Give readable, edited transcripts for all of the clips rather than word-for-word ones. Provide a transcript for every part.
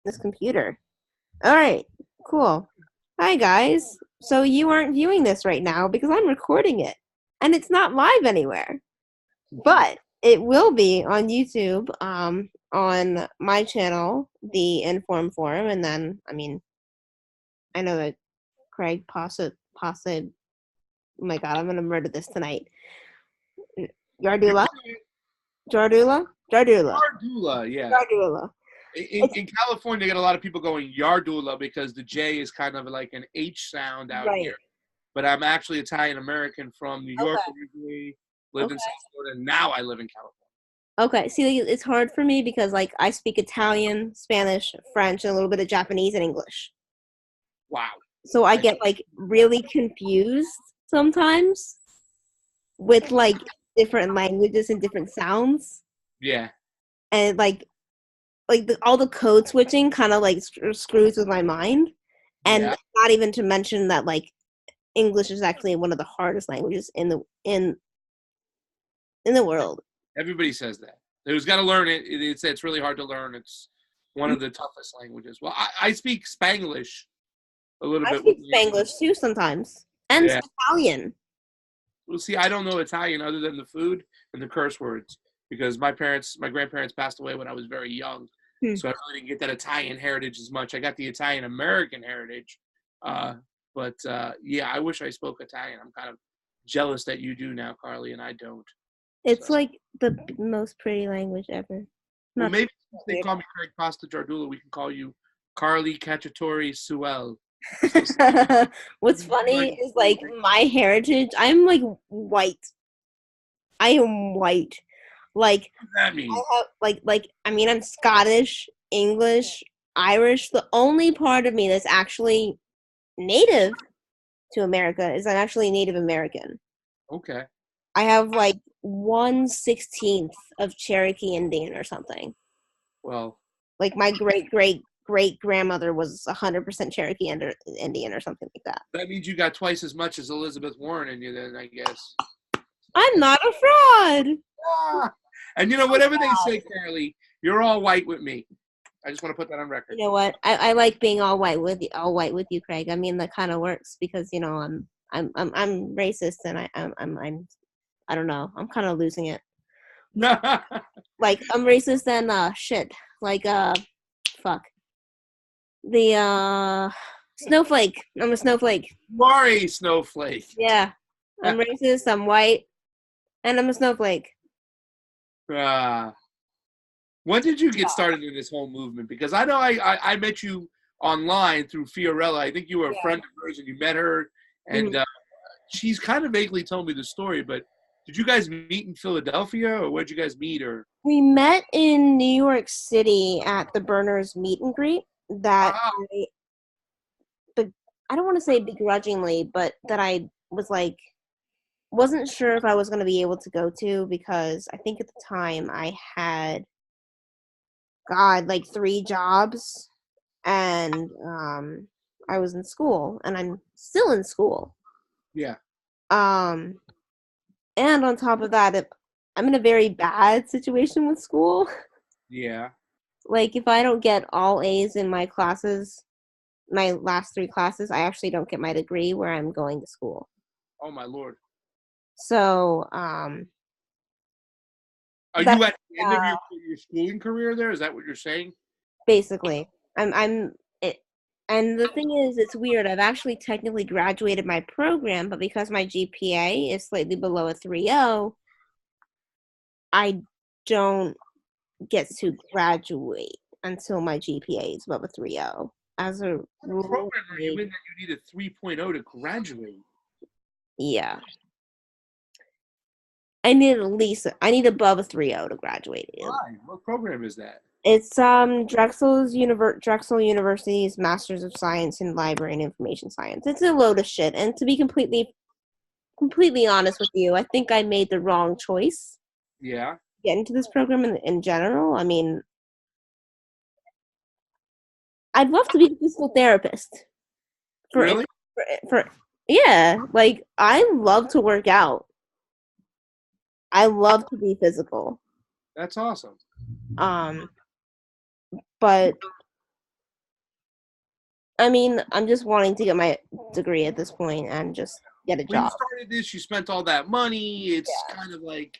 this computer. All right, cool. Hi, guys. So you aren't viewing this right now because I'm recording it, and it's not live anywhere. But it will be on YouTube, on my channel, the Inform Forum, and then, I mean, I know that Craig Pasta, oh my god, I'm gonna murder this tonight. Jardula? Jardula? Jardula. Jardula, yeah. Jardula. In California, they get a lot of people going Yardula because the J is kind of like an H sound out here. But I'm actually Italian American from New York originally, lived in South Florida, and now I live in California. Okay, see, it's hard for me because, like, I speak Italian, Spanish, French, and a little bit of Japanese and English. Wow. So I get, like, really confused sometimes with, like, different languages and different sounds. Yeah. And, all the code switching kind of, like, screws with my mind. And not even to mention that, like, English is actually one of the hardest languages in the world. Everybody says that. Who's got to learn it. It's really hard to learn. It's one of the toughest languages. Well, I speak Spanglish a little bit. I speak Spanglish too sometimes. And Italian. Well, see, I don't know Italian other than the food and the curse words because my grandparents passed away when I was very young. So I really didn't get that Italian heritage as much. I got the Italian American heritage. But I wish I spoke Italian. I'm kind of jealous that you do now, Carly, and I don't. It's like the most pretty language ever. Well, maybe if they call me Craig Pasta Jardula, we can call you Carly Cacciatore Suel. What's funny is, like, my heritage, I'm, like, white. I am white. Like, what does that mean? I'm Scottish, English, Irish. The only part of me that's actually native to America is I'm actually Native American. Okay. I have, like, 1/16 of Cherokee Indian or something. Well, like, my great grandmother was 100% Cherokee Indian or something like that. That means you got twice as much as Elizabeth Warren in you then, I guess. I'm not a fraud. And whatever they say, Carly, you're all white with me. I just want to put that on record. You know what? I like being all white with you, Craig. I mean, that kind of works because I'm racist and I'm I don't know. I'm kind of losing it. Like, I'm racist and shit. Like, fuck. The snowflake. I'm a snowflake. You are a snowflake. Yeah. I'm racist, I'm white, and I'm a snowflake. When did you get started in this whole movement? Because I know I met you online through Fiorella. I think you were a friend of hers and you met her. And she's kind of vaguely told me the story, but did you guys meet in Philadelphia or where'd you guys meet? Or we met in New York City at the Burners meet and greet that I don't want to say begrudgingly, but that I was like, wasn't sure if I was going to be able to go to because I think at the time I had, like 3 jobs and I was in school and I'm still in school. Yeah. And on top of that, I'm in a very bad situation with school. Yeah. Like, if I don't get all A's in my classes, my last 3 classes, I actually don't get my degree where I'm going to school. Oh, my Lord. So, are you at the end of your schooling career there? Is that what you're saying? Basically. And the thing is, it's weird. I've actually technically graduated my program, but because my GPA is slightly below a 3.0, I don't get to graduate until my GPA is above a 3.0. As a rule, program are you in that you need a 3.0 to graduate? Yeah. I need above a 3.0 to graduate. Why? What program is that? It's Drexel University's Masters of Science in Library and Information Science. It's a load of shit, and to be completely honest with you, I think I made the wrong choice. Yeah. Get into this program in general. I mean, I'd love to be a physical therapist. Really? Yeah, like, I love to work out. I love to be physical. That's awesome. But I mean, I'm just wanting to get my degree at this point and just get a When you job. started this, you spent all that money. It's Yeah. kind of like,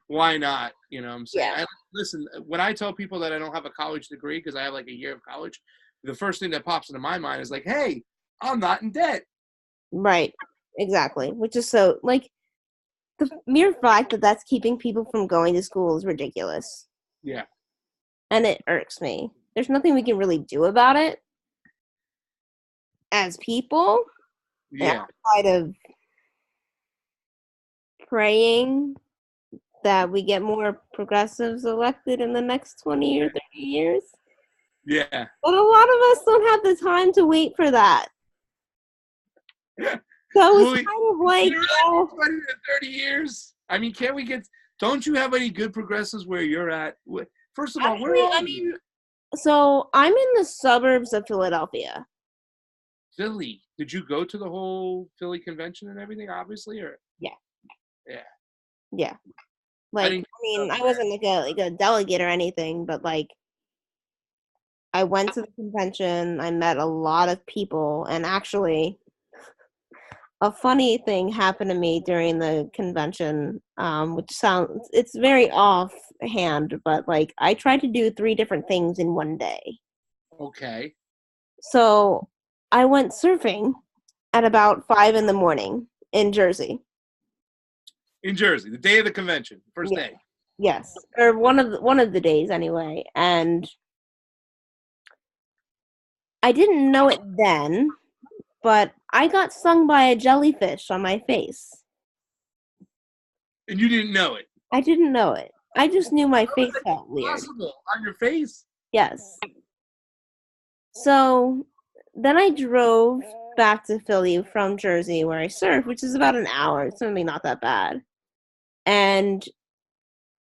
why not? You know what I'm saying? Yeah. Listen, when I tell people that I don't have a college degree because I have like a year of college, the first thing that pops into my mind is like, hey, I'm not in debt. Right. Exactly. Which is so, like, the mere fact that that's keeping people from going to school is ridiculous. Yeah. And it irks me. There's nothing we can really do about it as people Yeah. outside of praying that we get more progressives elected in the next 20 or 30 years. Yeah. But a lot of us don't have the time to wait for that. So it's kind of like, you know, 20 to 30 years. I mean, can't we get? Don't you have any good progressives where you're at? First of all, actually, where are I you? mean, so I'm in the suburbs of Philadelphia. Philly. Did you go to the whole Philly convention and everything? Obviously, or Yeah. yeah. Yeah. Like, I mean, I wasn't like a delegate or anything, but like, I went to the convention. I met a lot of people, and actually, a funny thing happened to me during the convention, which sounds it's very offhand, but like I tried to do 3 different things in one day. Okay. So I went surfing at about 5 in the morning in Jersey. In Jersey, the day of the convention, first Yeah. day. Yes, or one of the days anyway, and I didn't know it then, but I got stung by a jellyfish on my face. And you didn't know it. I didn't know it. I just knew my How is face that felt weird. possible on your face? Yes. So then I drove back to Philly from Jersey where I surf, which is about an hour. It's only not that bad. And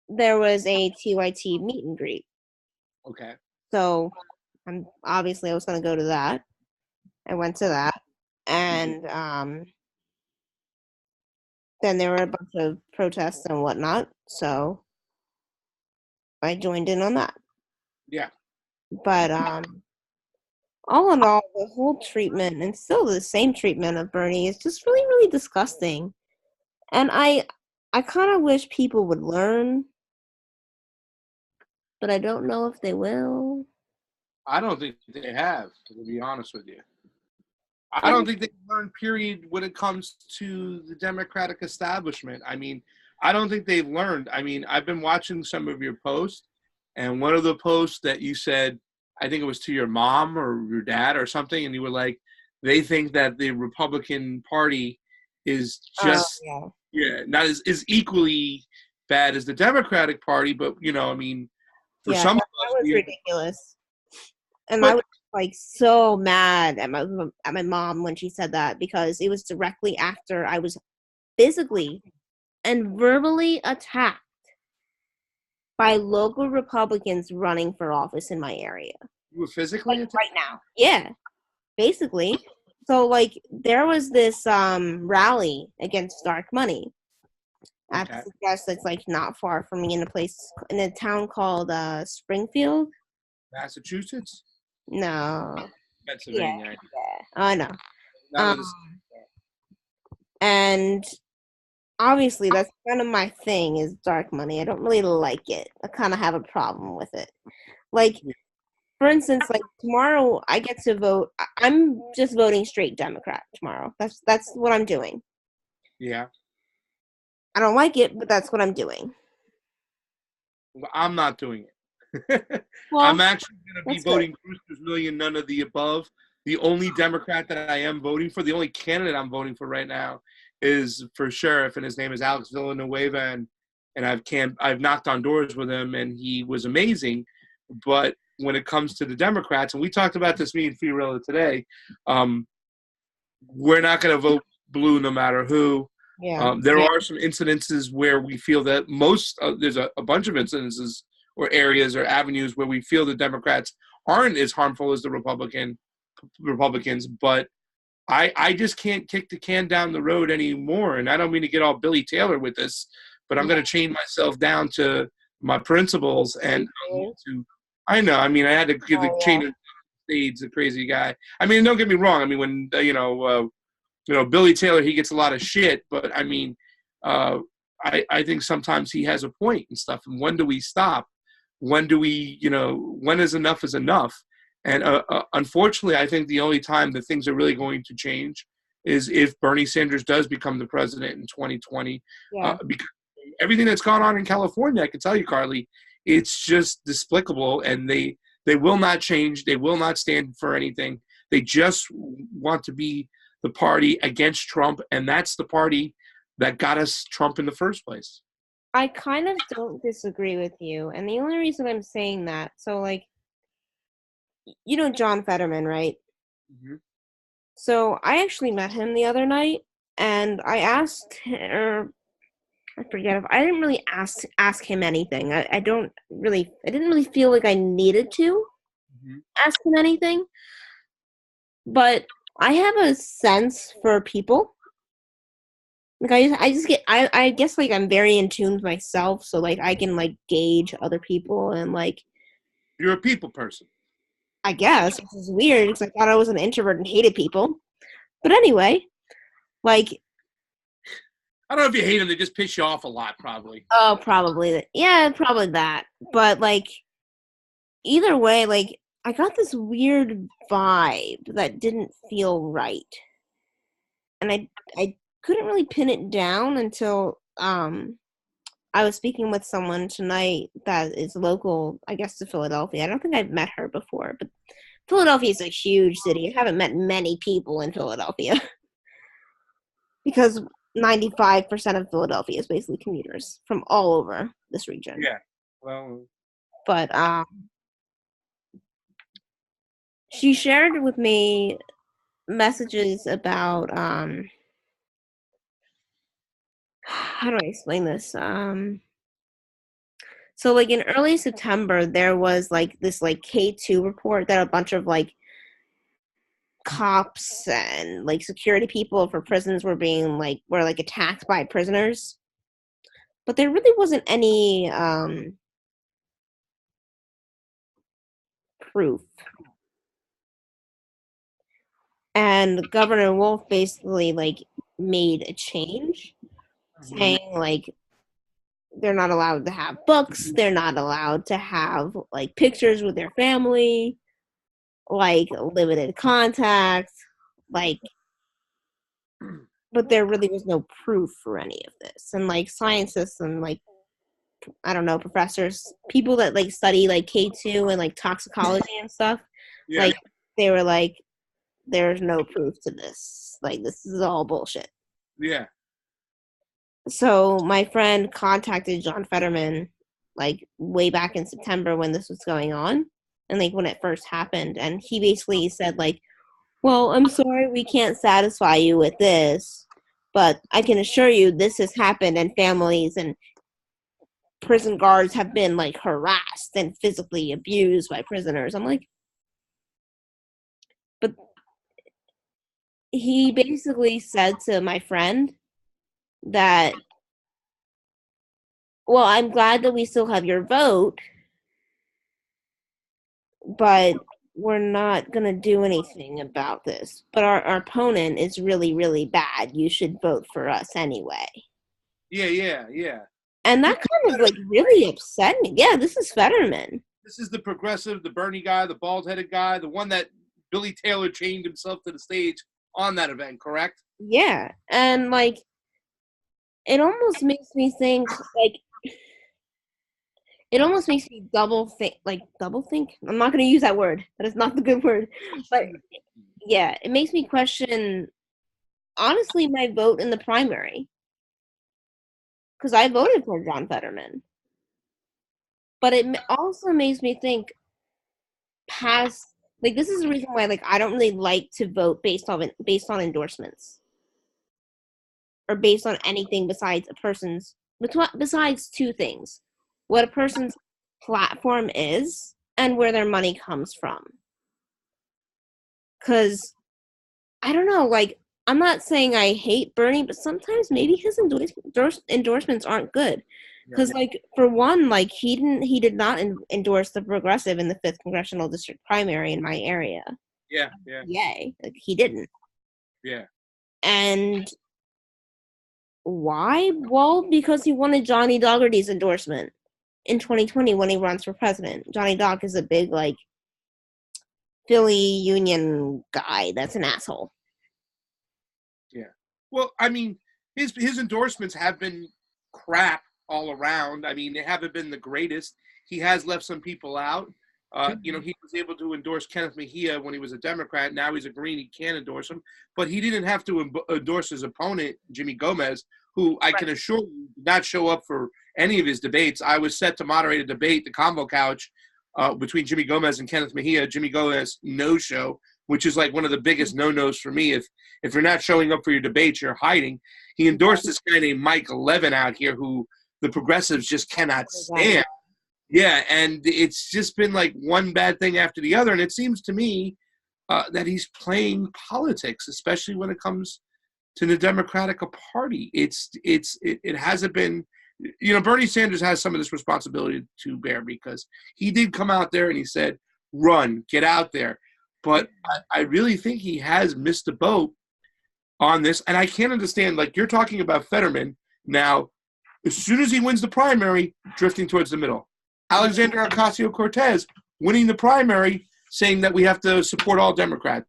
there was a TYT meet and greet. Okay. So I was going to go to that. I went to that. And then there were a bunch of protests and whatnot. So I joined in on that. Yeah. But all in all, the whole treatment and still the same treatment of Bernie is just really, really disgusting. And I kind of wish people would learn, but I don't know if they will. I don't think they have, to be honest with you. I I don't just, think they learn, period, when it comes to the Democratic establishment. I mean, I don't think they've learned. I mean, I've been watching some of your posts, and one of the posts that you said, I think it was to your mom or your dad or something, and you were like, they think that the Republican Party is just, yeah, not is equally bad as the Democratic Party, but, I mean, for yeah, some of that us, was ridiculous. And I but was like so mad at my mom when she said that because it was directly after I was physically and verbally attacked by local Republicans running for office in my area. you were physically Like attacked? right now. Yeah, basically. So like there was this rally against dark money at Okay. this address that's like not far from me in a town called Springfield. Massachusetts? No. Yeah, Pennsylvania. yeah. I know. None Um, of this. and obviously that's kind of my thing is dark money. I don't really like it. I kind of have a problem with it. Like for instance, like tomorrow I get to vote. I'm just voting straight Democrat tomorrow. That's what I'm doing. Yeah. I don't like it, but that's what I'm doing. Well, I'm not doing it. Well, I'm actually going to be that's good. voting Brewster's Million, none of the above. The only Democrat that I am voting for, the only candidate I'm voting for right now is for sheriff, and his name is Alex Villanueva, and I've knocked on doors with him, and he was amazing. But when it comes to the Democrats, and we talked about this me and Fiorella today, we're not going to vote blue no matter who. Yeah. There are some incidences where we feel that there's a bunch of incidences or areas or avenues where we feel the Democrats aren't as harmful as the Republicans, but I just can't kick the can down the road anymore. And I don't mean to get all Billy Taylor with this, but I'm going to chain myself down to my principles and I know. I mean, I had to give the chain State's a crazy guy. I mean, don't get me wrong. I mean, when Billy Taylor, he gets a lot of shit, but I mean, uh, I think sometimes he has a point and stuff. And when do we stop? When do we, when is enough? And unfortunately, I think the only time that things are really going to change is if Bernie Sanders does become the president in 2020. Yeah. Because everything that's gone on in California, I can tell you, Carly, it's just despicable, and they will not change. They will not stand for anything. They just want to be the party against Trump, and that's the party that got us Trump in the first place. I kind of don't disagree with you, and the only reason I'm saying that, so like, John Fetterman, right? Mm-hmm. So I actually met him the other night, and I asked, or I forget if I didn't really ask him anything. I didn't really feel like I needed to ask him anything, but I have a sense for people. Like I guess like I'm very in tune with myself, so like I can like gauge other people and like You're a people person. I guess which is weird because I thought I was an introvert and hated people. But anyway, like I don't know if you hate them; they just piss you off a lot, probably. oh, probably yeah, probably that. But like either way, like I got this weird vibe that didn't feel right, and I couldn't really pin it down until I was speaking with someone tonight that is local, I guess, to Philadelphia. I don't think I've met her before, but Philadelphia is a huge city. I haven't met many people in Philadelphia because 95% of Philadelphia is basically commuters from all over this region. Yeah. Well, but she shared with me messages about how do I explain this? So like in early September there was like this like K2 report that a bunch of like cops and like security people for prisons were attacked by prisoners. But there really wasn't any proof. And Governor Wolf basically like made a change saying like they're not allowed to have books, they're not allowed to have like pictures with their family, like limited contact, like but there really was no proof for any of this. And like scientists and like I don't know, professors, people that like study like K2 and like toxicology and stuff, yeah. like they were like there's no proof to this. Like this is all bullshit. Yeah. So my friend contacted John Fetterman like way back in September when this was going on and like when it first happened, and he basically said like, well, I'm sorry we can't satisfy you with this, but I can assure you this has happened and families and prison guards have been like harassed and physically abused by prisoners. I'm like, but he basically said to my friend that, well, I'm glad that we still have your vote, but we're not going to do anything about this. But our opponent is really, really bad. You should vote for us anyway. Yeah. And that kind of like really upset me. Yeah, this is Fetterman. This is the progressive, the Bernie guy, the bald-headed guy, the one that Billy Taylor chained himself to the stage on that event, correct? Yeah, and like it almost makes me think like it almost makes me double think. I'm not going to use that word. That is not the good word. But yeah, it makes me question honestly my vote in the primary. Because I voted for John Fetterman. But it also makes me think past like this is the reason why like I don't really like to vote based on endorsements or based on anything besides a person's besides two things: what a person's platform is and where their money comes from. Because I don't know, like I'm not saying I hate Bernie, but sometimes maybe his endorsements aren't good. Because, like, for one, like, he did not endorse the progressive in the 5th congressional district primary in my area. Yeah, yeah. Yay. Like, he didn't. Yeah. And why? Well, because he wanted Johnny Dougherty's endorsement in 2020 when he runs for president. Johnny Dog is a big, like, Philly Union guy that's an asshole. Yeah. Well, I mean, his endorsements have been crap all around. I mean, they haven't been the greatest. He has left some people out. He was able to endorse Kenneth Mejia when he was a Democrat. Now he's a Green. He can't endorse him. But he didn't have to endorse his opponent, Jimmy Gomez, who I can assure you did not show up for any of his debates. I was set to moderate a debate, the Convo Couch, between Jimmy Gomez and Kenneth Mejia. Jimmy Gomez no-show, which is like one of the biggest no-nos for me. If you're not showing up for your debates, you're hiding. He endorsed this guy named Mike Levin out here who the progressives just cannot stand. Yeah, and it's just been like one bad thing after the other. And it seems to me that he's playing politics, especially when it comes to the Democratic Party. It hasn't been, Bernie Sanders has some of this responsibility to bear because he did come out there and he said, run, get out there. But I really think he has missed the boat on this. And I can't understand, like you're talking about Fetterman now, as soon as he wins the primary, drifting towards the middle. Alexander Ocasio-Cortez winning the primary, saying that we have to support all Democrats,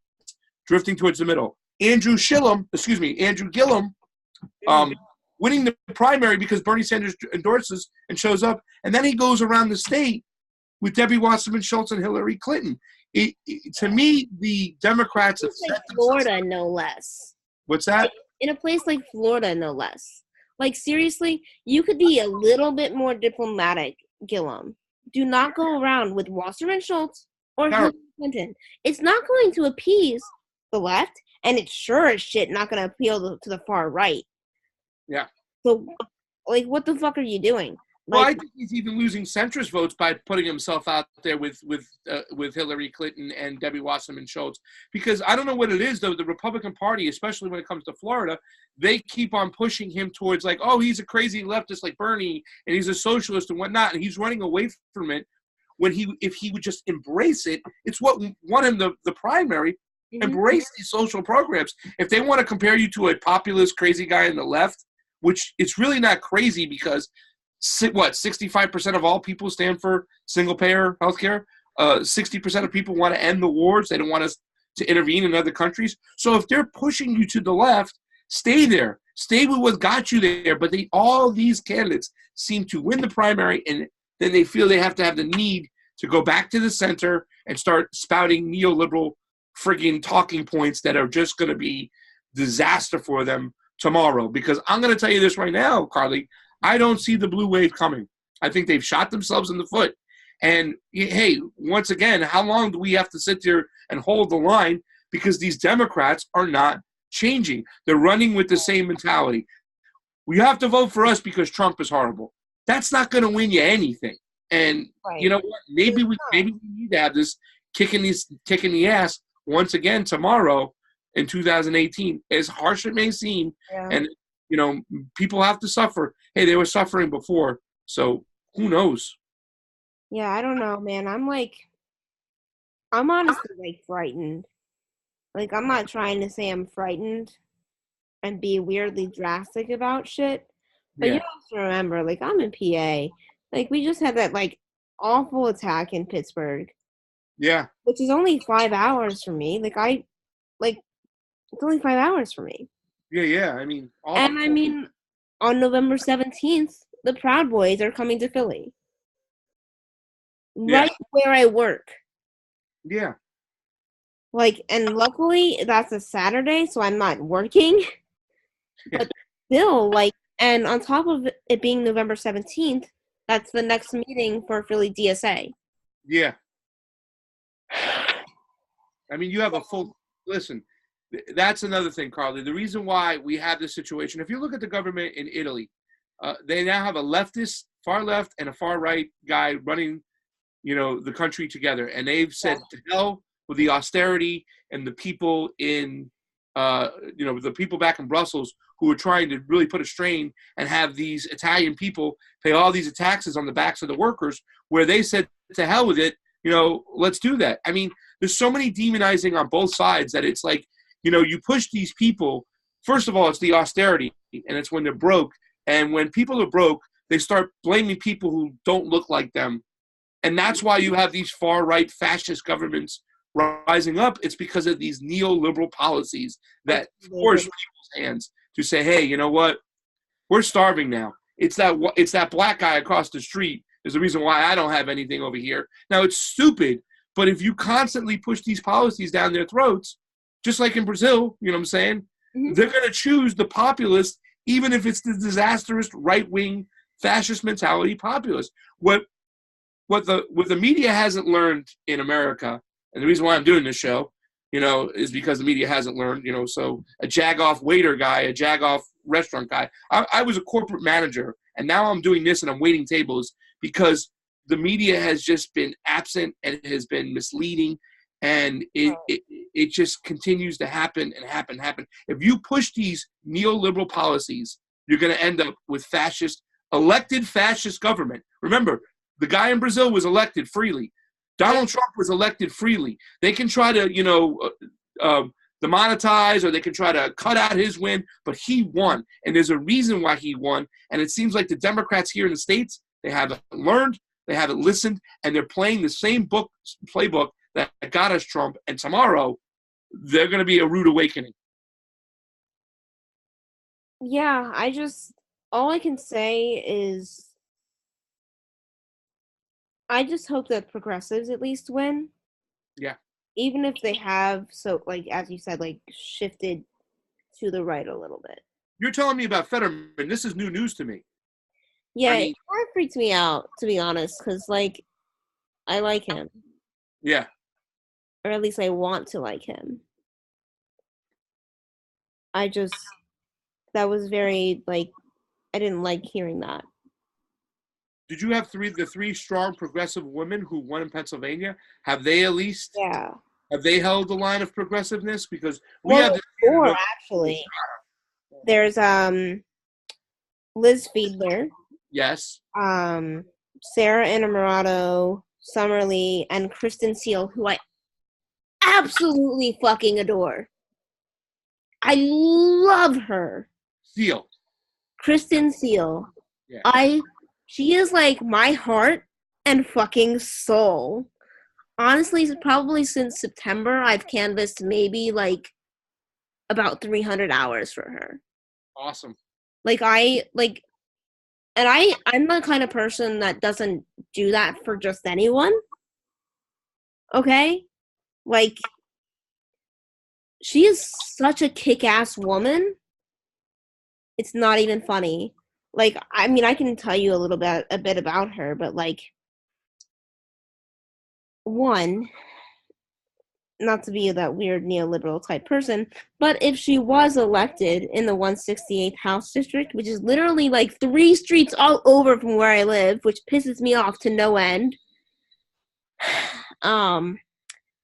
drifting towards the middle. Andrew Gillum, winning the primary because Bernie Sanders endorses and shows up, and then he goes around the state with Debbie Wasserman Schultz and Hillary Clinton. To me, the Democrats have like Florida, no less. What's that? In a place like Florida, no less. Like, seriously, you could be a little bit more diplomatic, Gillum. Do not go around with Wasserman Schultz or Hillary Clinton. It's not going to appease the left, and it's sure as shit not going to appeal to the far right. Yeah. So, like, what the fuck are you doing? Well, I think he's even losing centrist votes by putting himself out there with Hillary Clinton and Debbie Wasserman Schultz. Because I don't know what it is, though. The Republican Party, especially when it comes to Florida, they keep on pushing him towards like, oh, he's a crazy leftist like Bernie, and he's a socialist and whatnot, and he's running away from it. When if he would just embrace it, it's what won him the primary. Mm-hmm. Embrace these social programs. If they want to compare you to a populist, crazy guy on the left, which it's really not crazy because 65% of all people stand for single-payer healthcare. 60% of people want to end the wars. They don't want us to intervene in other countries. So if they're pushing you to the left, stay there. Stay with what got you there. But all these candidates seem to win the primary, and then they feel they have to have the need to go back to the center and start spouting neoliberal friggin' talking points that are just going to be disaster for them tomorrow. Because I'm going to tell you this right now, Carly, I don't see the blue wave coming. I think they've shot themselves in the foot. And, hey, once again, how long do we have to sit there and hold the line? Because these Democrats are not changing. They're running with the same mentality. We have to vote for us because Trump is horrible. That's not going to win you anything. And you know what? Maybe we need to have this kicking the ass once again tomorrow in 2018. As harsh it may seem, and people have to suffer. Hey, they were suffering before, so who knows? Yeah, I don't know, man. I'm honestly like frightened. Like, I'm not trying to say I'm frightened and be weirdly drastic about shit, but you have to remember, like, I'm in PA. Like, we just had that like awful attack in Pittsburgh. Yeah. Which is only 5 hours for me. It's only 5 hours for me. Yeah. I mean, on November 17th, the Proud Boys are coming to Philly. Right where I work. Yeah. Like, and luckily that's a Saturday, so I'm not working. But still, like, and on top of it being November 17th, that's the next meeting for Philly DSA. Yeah. I mean, you have a full, listen, that's another thing, Carly. The reason why we have this situation, if you look at the government in Italy, they now have a leftist, far left, and a far right guy running, the country together. And they've said to hell with the austerity, and the people in, the people back in Brussels who are trying to really put a strain and have these Italian people pay all these taxes on the backs of the workers, where they said, to hell with it, let's do that. I mean, there's so many demonizing on both sides that it's like, you push these people. First of all, it's the austerity, and it's when they're broke. And when people are broke, they start blaming people who don't look like them. And that's why you have these far-right fascist governments rising up. It's because of these neoliberal policies that force people's hands to say, hey, you know what? We're starving now. It's that black guy across the street is the reason why I don't have anything over here. Now, it's stupid, but if you constantly push these policies down their throats, just like in Brazil, you know what I'm saying? Mm-hmm. They're going to choose the populist, even if it's the disastrous right-wing fascist mentality populist. What the media hasn't learned in America, and the reason why I'm doing this show, is because the media hasn't learned, so a jag-off waiter guy, a jag-off restaurant guy. I was a corporate manager, and now I'm doing this and I'm waiting tables because the media has just been absent and it has been misleading, and it just continues to happen and happen. If you push these neoliberal policies, you're going to end up with elected fascist government. Remember, the guy in Brazil was elected freely. Donald Trump was elected freely. They can try to, demonetize, or they can try to cut out his win, but he won. And there's a reason why he won. And it seems like the Democrats here in the States, they haven't learned, they haven't listened, and they're playing the same playbook that got us Trump. And tomorrow, they're going to be a rude awakening. Yeah, all I can say is I just hope that progressives at least win. Yeah. Even if they have, as you said, shifted to the right a little bit. You're telling me about Fetterman. This is new news to me. Yeah, it kind of freaks me out, to be honest, because, I like him. Yeah. Or at least I want to like him. That was very, I didn't like hearing that. Did you have the three strong progressive women who won in Pennsylvania? Have they at least? Yeah. Have they held the line of progressiveness? Because have four, actually. There's Liz Fiedler. Yes. Sarah Innamorato, Summer Lee, and Kristen Seal, who I absolutely fucking adore. I love her. Seal. Kristen Seal. Yeah. She is my heart and fucking soul. Honestly, probably since September, I've canvassed maybe about 300 hours for her. Awesome. I'm the kind of person that doesn't do that for just anyone. Okay? She is such a kick-ass woman. It's not even funny. I can tell you a bit about her, but one, not to be that weird neoliberal type person, but if she was elected in the 168th House District, which is literally 3 streets all over from where I live, which pisses me off to no end,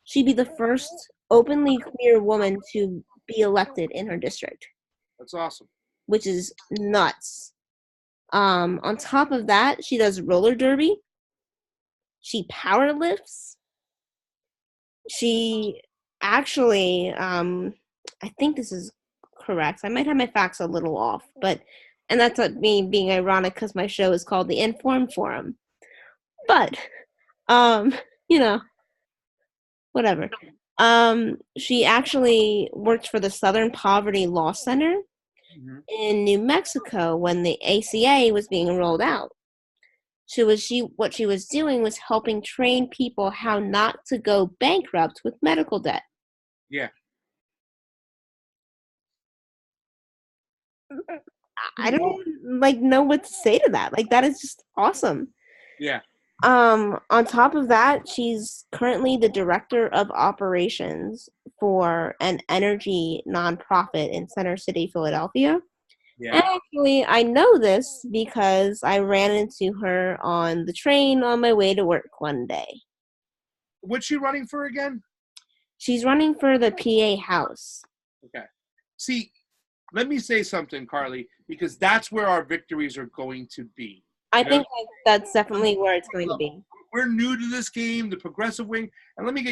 she'd be the first openly queer woman to be elected in her district. That's awesome. Which is nuts. On top of that, she does roller derby. She power lifts. She actually, I think this is correct. I might have my facts a little off, and that's not me being ironic because my show is called The Informed Forum. But, whatever. She actually worked for the Southern Poverty Law Center in New Mexico when the ACA was being rolled out. What she was doing was helping train people how not to go bankrupt with medical debt. Yeah. I don't know what to say to that. That is just awesome. Yeah. On top of that, she's currently the director of operations for an energy nonprofit in Center City, Philadelphia. Yeah. And actually, I know this because I ran into her on the train on my way to work one day. What's she running for again? She's running for the PA House. Okay. See, let me say something, Carly, because that's where our victories are going to be. I think that's definitely where it's going to be. We're new to this game, the progressive wing, and let me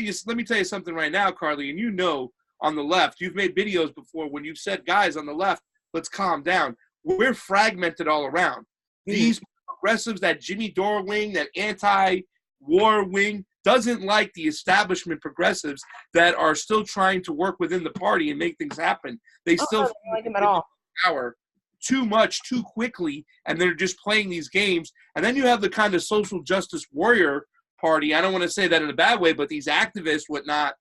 tell you something right now, Carly, and on the left, you've made videos before when you've said, guys, on the left, let's calm down. We're fragmented all around. These progressives, that Jimmy Dore wing, that anti-war wing, doesn't like the establishment progressives that are still trying to work within the party and make things happen. They still don't like them at all. Power too much, too quickly, and they're just playing these games. And then you have the kind of social justice warrior party. I don't want to say that in a bad way, but these activists, whatnot,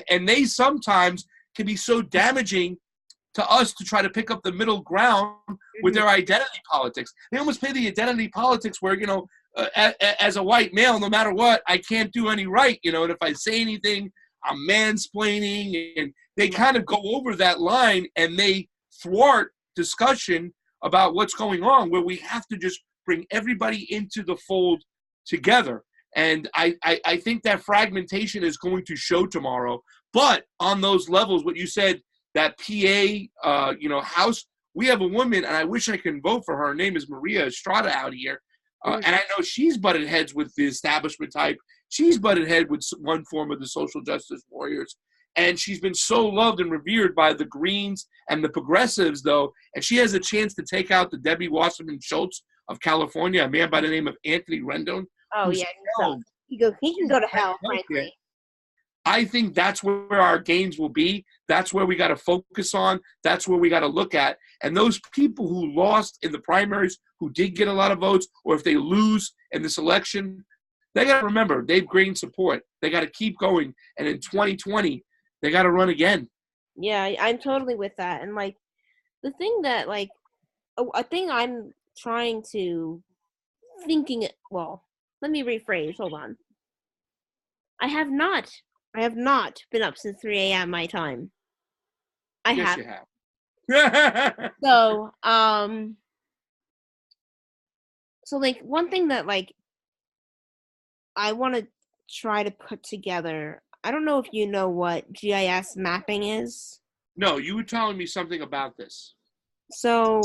and they sometimes can be so damaging to us to try to pick up the middle ground with their identity politics. They almost play the identity politics where, as a white male, no matter what, I can't do any right, and if I say anything, I'm mansplaining, and they kind of go over that line and they thwart discussion about what's going on, where we have to just bring everybody into the fold together. And I think that fragmentation is going to show tomorrow. But on those levels, what you said, that PA, House, we have a woman, and I wish I can vote for her. Her name is Maria Estrada out here. And I know she's butted heads with the establishment type. She's butted head with one form of the social justice warriors. And she's been so loved and revered by the Greens and the progressives, though. And she has a chance to take out the Debbie Wasserman Schultz of California, a man by the name of Anthony Rendon. Oh, yeah. He can go to hell, frankly. I think that's where our gains will be. That's where we got to focus on. That's where we got to look at. And those people who lost in the primaries, who did get a lot of votes, or if they lose in this election, they got to remember they've gained support. They got to keep going. And in 2020, they got to run again. Yeah, I'm totally with that. And, the thing that, a thing I'm trying to let me rephrase. Hold on. I have not been up since 3 a.m. my time. Yes, you have. So, one thing that, I want to try to put together, I don't know if you know what GIS mapping is. No, you were telling me something about this. So,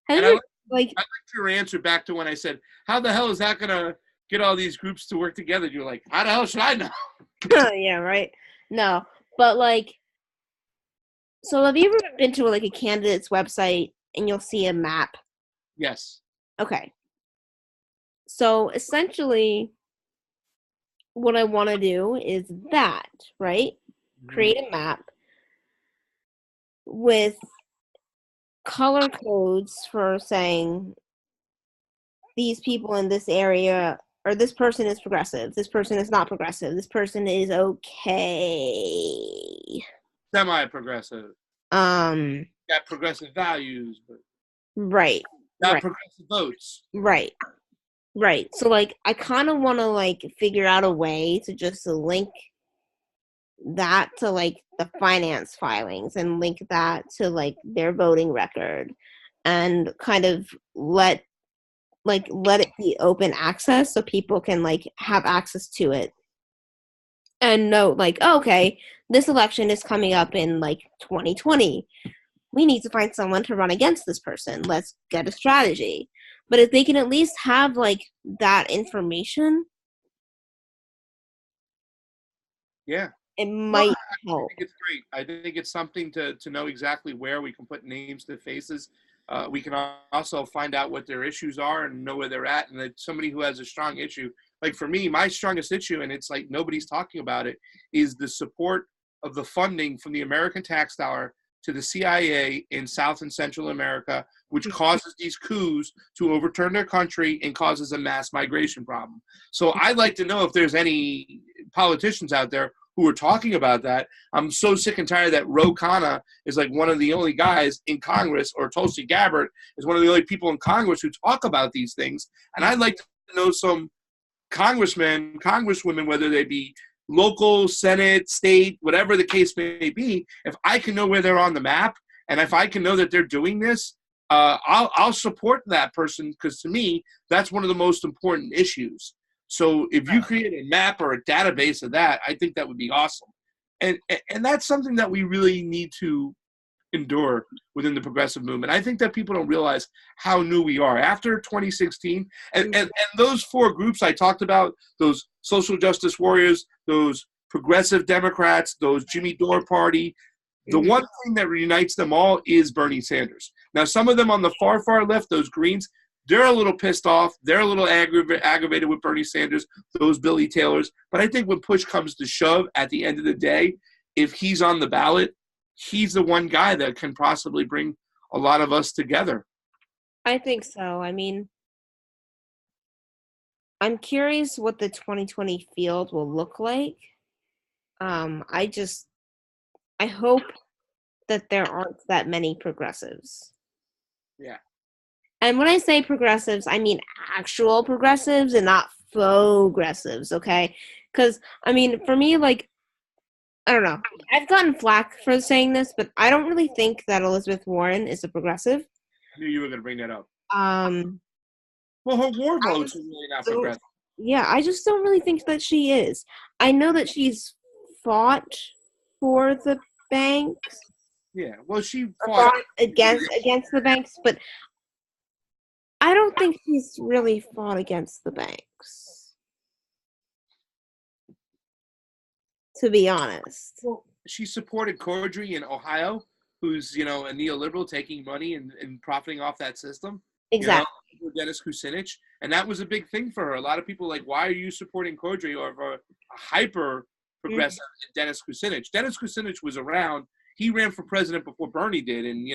I like your answer back to when I said, how the hell is that going to get all these groups to work together? You're like, how the hell should I know? Yeah, right. No, but so have you ever been to a candidate's website and you'll see a map? Yes. Okay. So essentially, what I want to do is that, right? Create a map with color codes for saying these people in this area, or this person is progressive, this person is not progressive, this person is okay. Semi-progressive. Got progressive values, but right. Not progressive votes. Right. So I kind of want to figure out a way to just link that to the finance filings and link that to their voting record and kind of let it be open access so people can have access to it and know okay, this election is coming up in 2020. We need to find someone to run against this person. Let's get a strategy. But if they can at least have that information, yeah, it might help. I think it's great. I think it's something to know exactly where we can put names to faces. We can also find out what their issues are and know where they're at. And that somebody who has a strong issue, for me, my strongest issue, and it's nobody's talking about it, is the support of the funding from the American tax dollar to the CIA in South and Central America, which causes these coups to overturn their country and causes a mass migration problem. So I'd like to know if there's any politicians out there who are talking about that. I'm so sick and tired that Ro Khanna is one of the only guys in Congress, or Tulsi Gabbard is one of the only people in Congress who talk about these things. And I'd like to know some congressmen, congresswomen, whether they be local, Senate, state, whatever the case may be, if I can know where they're on the map and if I can know that they're doing this, I'll support that person, because to me, that's one of the most important issues. So if you create a map or a database of that, I think that would be awesome. And that's something that we really need to endure within the progressive movement. I think that people don't realize how new we are after 2016. And those four groups I talked about, those social justice warriors, those progressive Democrats, those Jimmy Dore party, the one thing that reunites them all is Bernie Sanders. Now, some of them on the far, far left, those Greens, they're a little pissed off. They're a little aggravated with Bernie Sanders, those Billy Taylors. But I think when push comes to shove, at the end of the day, if he's on the ballot, he's the one guy that can possibly bring a lot of us together. I think so. I mean, I'm curious what the 2020 field will look like. I hope that there aren't that many progressives. Yeah. And when I say progressives, I mean actual progressives and not faux progressives, okay? Because, I mean, for me, like, I don't know. I've gotten flack for saying this, but I don't really think that Elizabeth Warren is a progressive. I knew you were going to bring that up. Well, her war votes are really not progressive. Yeah, I just don't really think that she is. I know that she's fought for the banks. Yeah, well, she fought against the banks, but I don't think she's really fought against the banks, to be honest. Well, she supported Corddry in Ohio, who's, a neoliberal taking money and profiting off that system. Exactly. Dennis Kucinich. And that was a big thing for her. A lot of people like, why are you supporting Corddry over a hyper progressive Dennis Kucinich? Dennis Kucinich was around. He ran for president before Bernie did. And,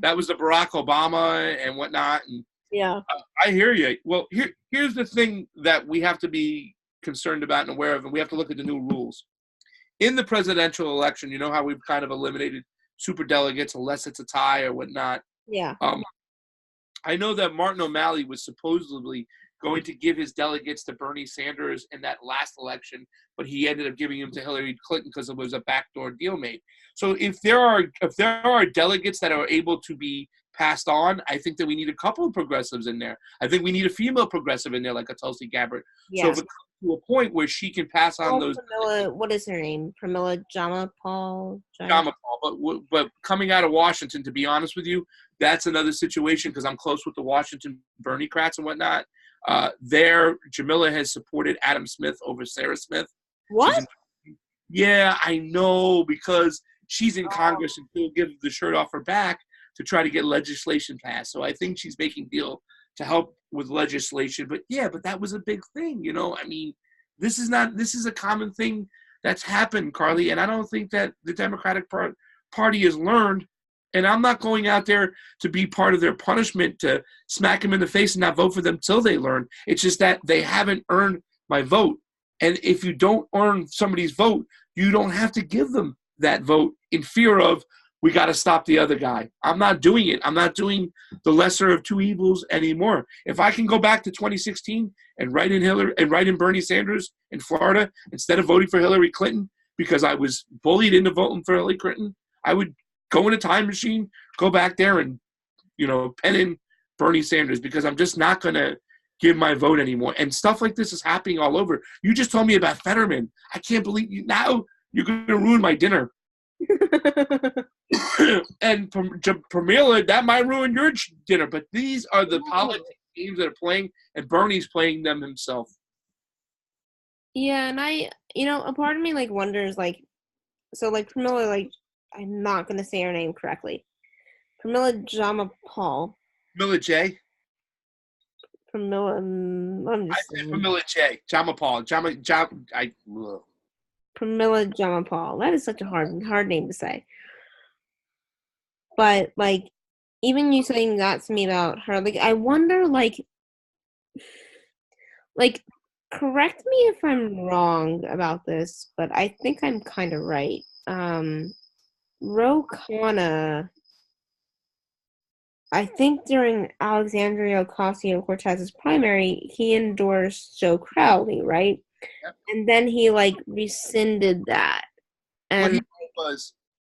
that was the Barack Obama and whatnot. And yeah, I hear you. Well, here's the thing that we have to be concerned about and aware of, and we have to look at the new rules. In the presidential election, you know how we've kind of eliminated super delegates unless it's a tie or whatnot. Yeah. I know that Martin O'Malley was supposedly going to give his delegates to Bernie Sanders in that last election, but he ended up giving them to Hillary Clinton because it was a backdoor deal made. So if there are delegates that are able to be passed on, I think that we need a couple of progressives in there. I think we need a female progressive in there, like a Tulsi Gabbard. Yeah. So if it comes to a point where she can pass on those. What is her name? Pramila Jayapal. But coming out of Washington, to be honest with you, that's another situation because I'm close with the Washington Bernie-crats and whatnot. Jamila has supported Adam Smith over Sarah Smith. What? Yeah, I know, because she's in Congress and she'll give the shirt off her back to try to get legislation passed. So I think she's making deal to help with legislation. But that was a big thing, I mean, this is a common thing that's happened, Carly, and I don't think that the Democratic Party has learned. And I'm not going out there to be part of their punishment to smack them in the face and not vote for them till they learn. It's just that they haven't earned my vote. And if you don't earn somebody's vote, you don't have to give them that vote in fear of, we got to stop the other guy. I'm not doing it. I'm not doing the lesser of two evils anymore. If I can go back to 2016 and write in Bernie Sanders in Florida instead of voting for Hillary Clinton because I was bullied into voting for Hillary Clinton, I would go in a time machine, go back there and, pen in Bernie Sanders because I'm just not going to give my vote anymore. And stuff like this is happening all over. You just told me about Fetterman. I can't believe you. Now you're going to ruin my dinner. And Pramila, that might ruin your dinner. But these are the politics games that are playing, and Bernie's playing them himself. Yeah, and a part of me wonders Pramila, I'm not going to say her name correctly. Pramila Jayapal. Pramila J. Pramila, I said Pramila J. Jayapal. Pramila Jayapal. That is such a hard name to say. But even you saying that to me about her, I wonder, correct me if I'm wrong about this, but I think I'm kind of right. Ro Khanna, I think during Alexandria Ocasio-Cortez's primary, he endorsed Joe Crowley, right? Yep. And then he rescinded that. And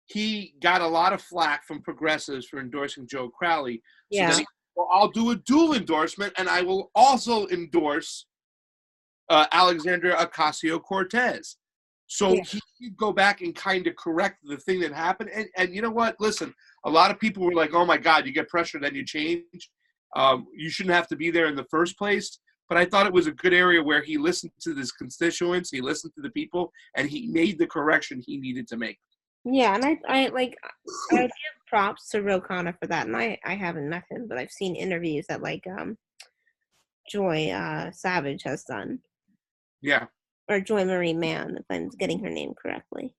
he got a lot of flack from progressives for endorsing Joe Crowley. So yeah. then I'll do a dual endorsement, and I will also endorse Alexandria Ocasio-Cortez. So he did go back and kind of correct the thing that happened. And you know what? Listen, a lot of people were like, oh, my God, you get pressure, then you change. You shouldn't have to be there in the first place. But I thought it was a good area where he listened to his constituents, he listened to the people, and he made the correction he needed to make. Yeah, and I give props to Ro Khanna for that. And I haven't met him, but I've seen interviews that Joy Savage has done. Yeah. Or Joy Marie Mann, if I'm getting her name correctly.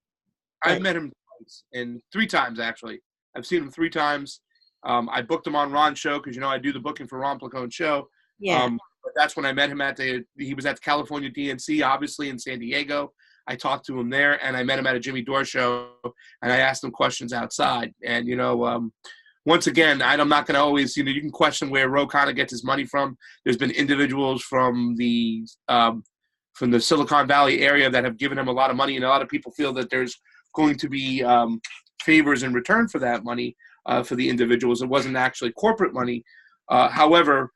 I've met him twice, and 3 times, actually. I've seen him 3 times. I booked him on Ron's show because, I do the booking for Ron Placone's show. Yeah. But that's when I met him he was at the California DNC, obviously, in San Diego. I talked to him there, and I met him at a Jimmy Dore show, and I asked him questions outside. And, once again, I'm not going to always, you can question where Ro Khanna gets his money from. There's been individuals from the Silicon Valley area that have given him a lot of money, and a lot of people feel that there's going to be favors in return for that money for the individuals. It wasn't actually corporate money. However,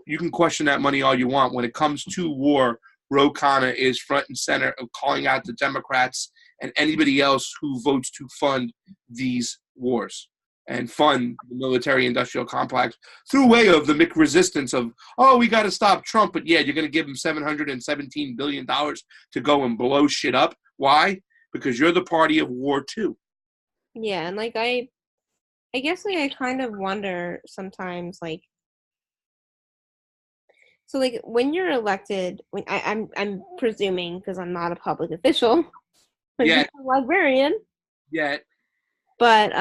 you can question that money all you want. When it comes to war, Ro Khanna is front and center of calling out the Democrats and anybody else who votes to fund these wars and fund the military-industrial complex through way of the resistance of, we got to stop Trump, but you're going to give him $717 billion to go and blow shit up. Why? Because you're the party of war too. Yeah, and I guess I kind of wonder sometimes so when you're elected, when I'm presuming because I'm not a public official, but you're a librarian. Yeah. But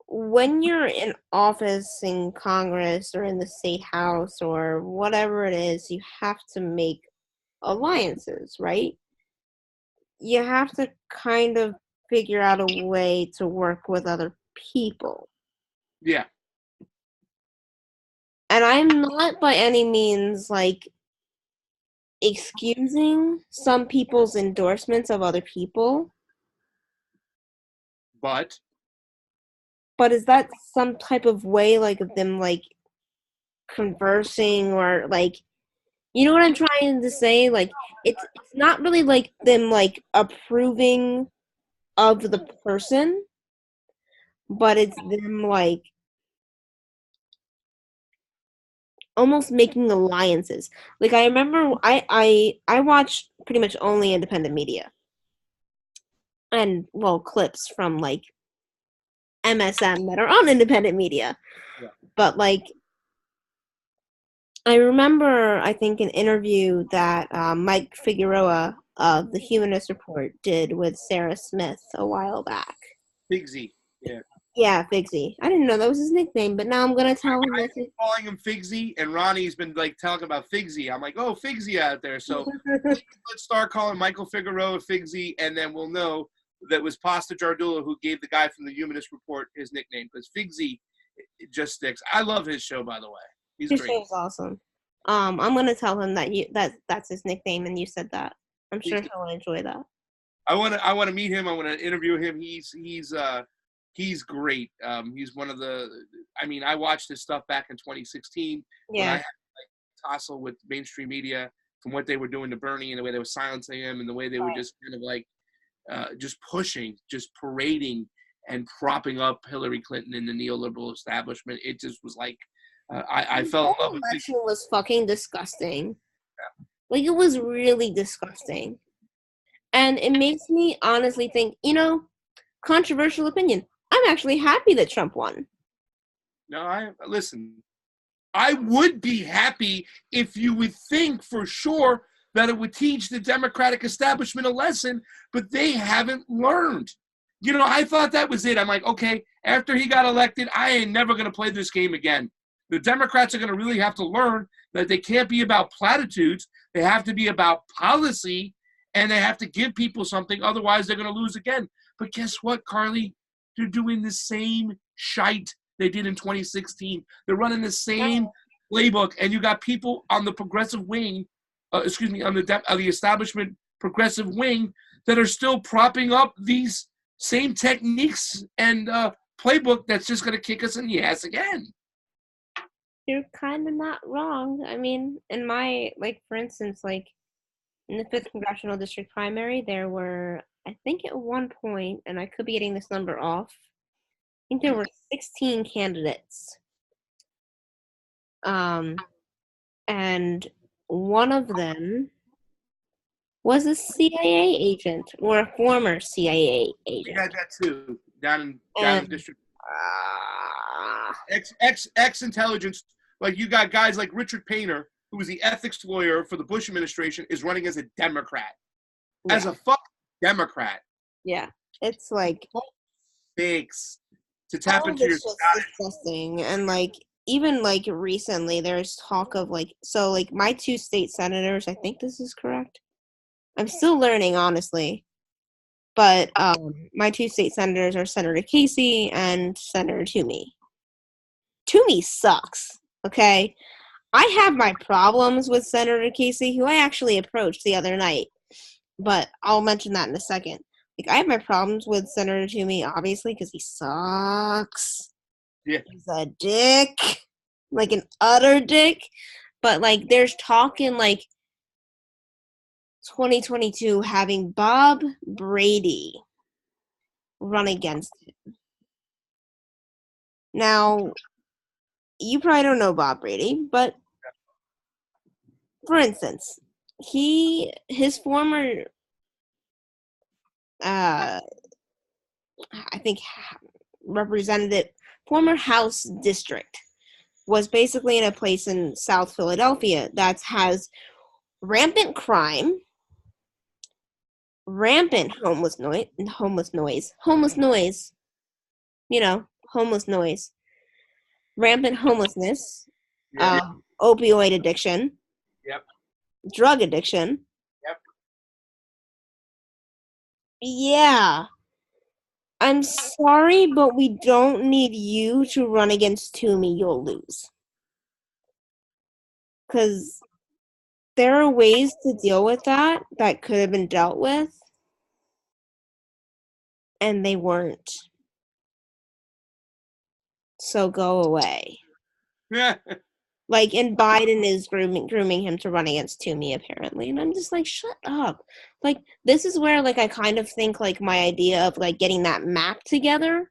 when you're in office in Congress or in the state house or whatever it is, you have to make alliances, right? You have to kind of figure out a way to work with other people. Yeah. And I'm not by any means excusing some people's endorsements of other people. But is that some type of way of them conversing or you know what I'm trying to say? It's not really them approving of the person, but it's them almost making alliances. I remember I watch pretty much only independent media. And clips from MSN that are on independent media. Yeah. But I remember, I think, an interview that Mike Figueroa of the Humanist Report did with Sarah Smith a while back. Figsy, yeah. Yeah, Figsy. I didn't know that was his nickname, but now I'm going to tell him I've been calling him Figsy, and Ronnie's been talking about Figsy. I'm like, Figsy out there. So let's start calling Michael Figueroa Figsy, and then we'll know that was Pasta Jardula who gave the guy from the Humanist Report his nickname, because Figsy it just sticks. I love his show, by the way. He's great. His show's awesome. I'm gonna tell him that's his nickname, and you said that. I'm sure he'll enjoy that. I want to meet him. I want to interview him. He's great. He's one of the. I mean, I watched his stuff back in 2016. Yeah. When I had tussle with mainstream media from what they were doing to Bernie and the way they were silencing him and the way they were just kind of just pushing, just parading and propping up Hillary Clinton and the neoliberal establishment. It just was I fell in love with it. It was fucking disgusting. Yeah. It was really disgusting. And it makes me honestly think, controversial opinion, I'm actually happy that Trump won. No, listen, I would be happy if you would think for sure that it would teach the Democratic establishment a lesson, but they haven't learned. I thought that was it. I'm like, okay, after he got elected, I ain't never going to play this game again. The Democrats are going to really have to learn that they can't be about platitudes. They have to be about policy, and they have to give people something. Otherwise, they're going to lose again. But guess what, Carly? They're doing the same shite they did in 2016. They're running the same playbook, and you got people on the progressive wing, on the establishment progressive wing that are still propping up these same techniques and playbook that's just going to kick us in the ass again. You're kind of not wrong. I mean, in my, for instance, In the 5th Congressional District primary, there were, I think at one point, and I could be getting this number off, I think there were 16 candidates. And one of them was a CIA agent or a former CIA We agent. had that too down in And district. Ex intelligence, like you got guys like Richard Painter, who was the ethics lawyer for the Bush administration, is running as a Democrat, as a fucking Democrat. Yeah, it's like thanks to tap all into your this just disgusting. And like even like recently, there's talk of like my 2 state senators. I think this is correct. I'm still learning, honestly. But my 2 state senators are Senator Casey and Senator Toomey. Toomey sucks, okay? I have my problems with Senator Casey, who I actually approached the other night. But I'll mention that in a second. Like, I have my problems with Senator Toomey, obviously, because he sucks. Yeah. He's a dick. Like, an utter dick. But, like, there's talk in, like, 2022 having Bob Brady run against him. Now, you probably don't know Bob Brady, but for instance, his former I think former House district was basically in a place in South Philadelphia that has rampant crime, rampant homeless noise, rampant homelessness, opioid addiction, drug addiction. Yeah. I'm sorry, but we don't need you to run against Toomey. You'll lose. Because there are ways to deal with that could have been dealt with, and they weren't. So go away. Yeah. Like, and Biden is grooming him to run against Toomey, apparently. And I'm just like, shut up. Like, this is where, like, I kind of think, like, my idea of, like, getting that map together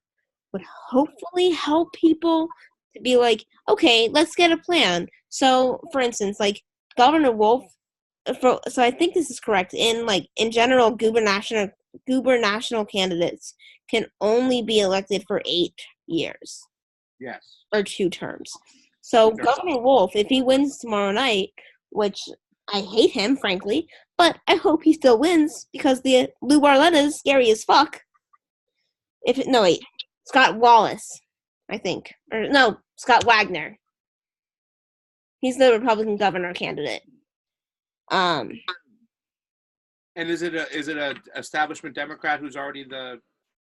would hopefully help people to be like, okay, let's get a plan. So, for instance, like, Governor Wolf, so I think this is correct. In general, gubernatorial candidates can only be elected for 8 years. Yes. Or 2 terms. So Governor Wolf, if he wins tomorrow night, which I hate him, frankly, but I hope he still wins because the Lou Barletta is scary as fuck. Scott Wallace, I think. Or no, Scott Wagner. He's the Republican governor candidate. And is it a establishment Democrat who's already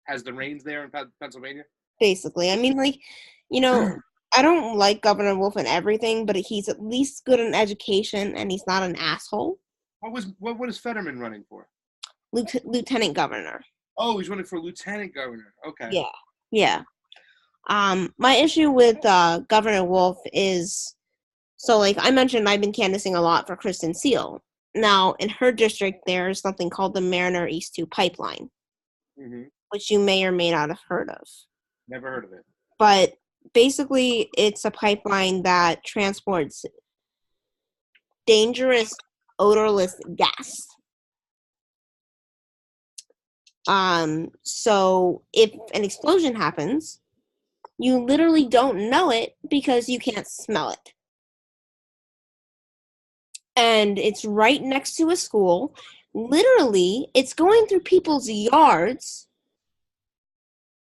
has the reins there in Pennsylvania? Basically. I mean, like, I don't like Governor Wolf and everything, but he's at least good in education and he's not an asshole. What is Fetterman running for? Lieutenant governor. Oh, he's running for lieutenant governor. Okay. Yeah. My issue with Governor Wolf is, so like I mentioned, I've been canvassing a lot for Kristen Seal. Now, in her district, there's something called the Mariner East 2 pipeline, which you may or may not have heard of. Never heard of it. But basically, it's a pipeline that transports dangerous, odorless gas. So if an explosion happens, you literally don't know it because you can't smell it. And it's right next to a school. Literally, it's going through people's yards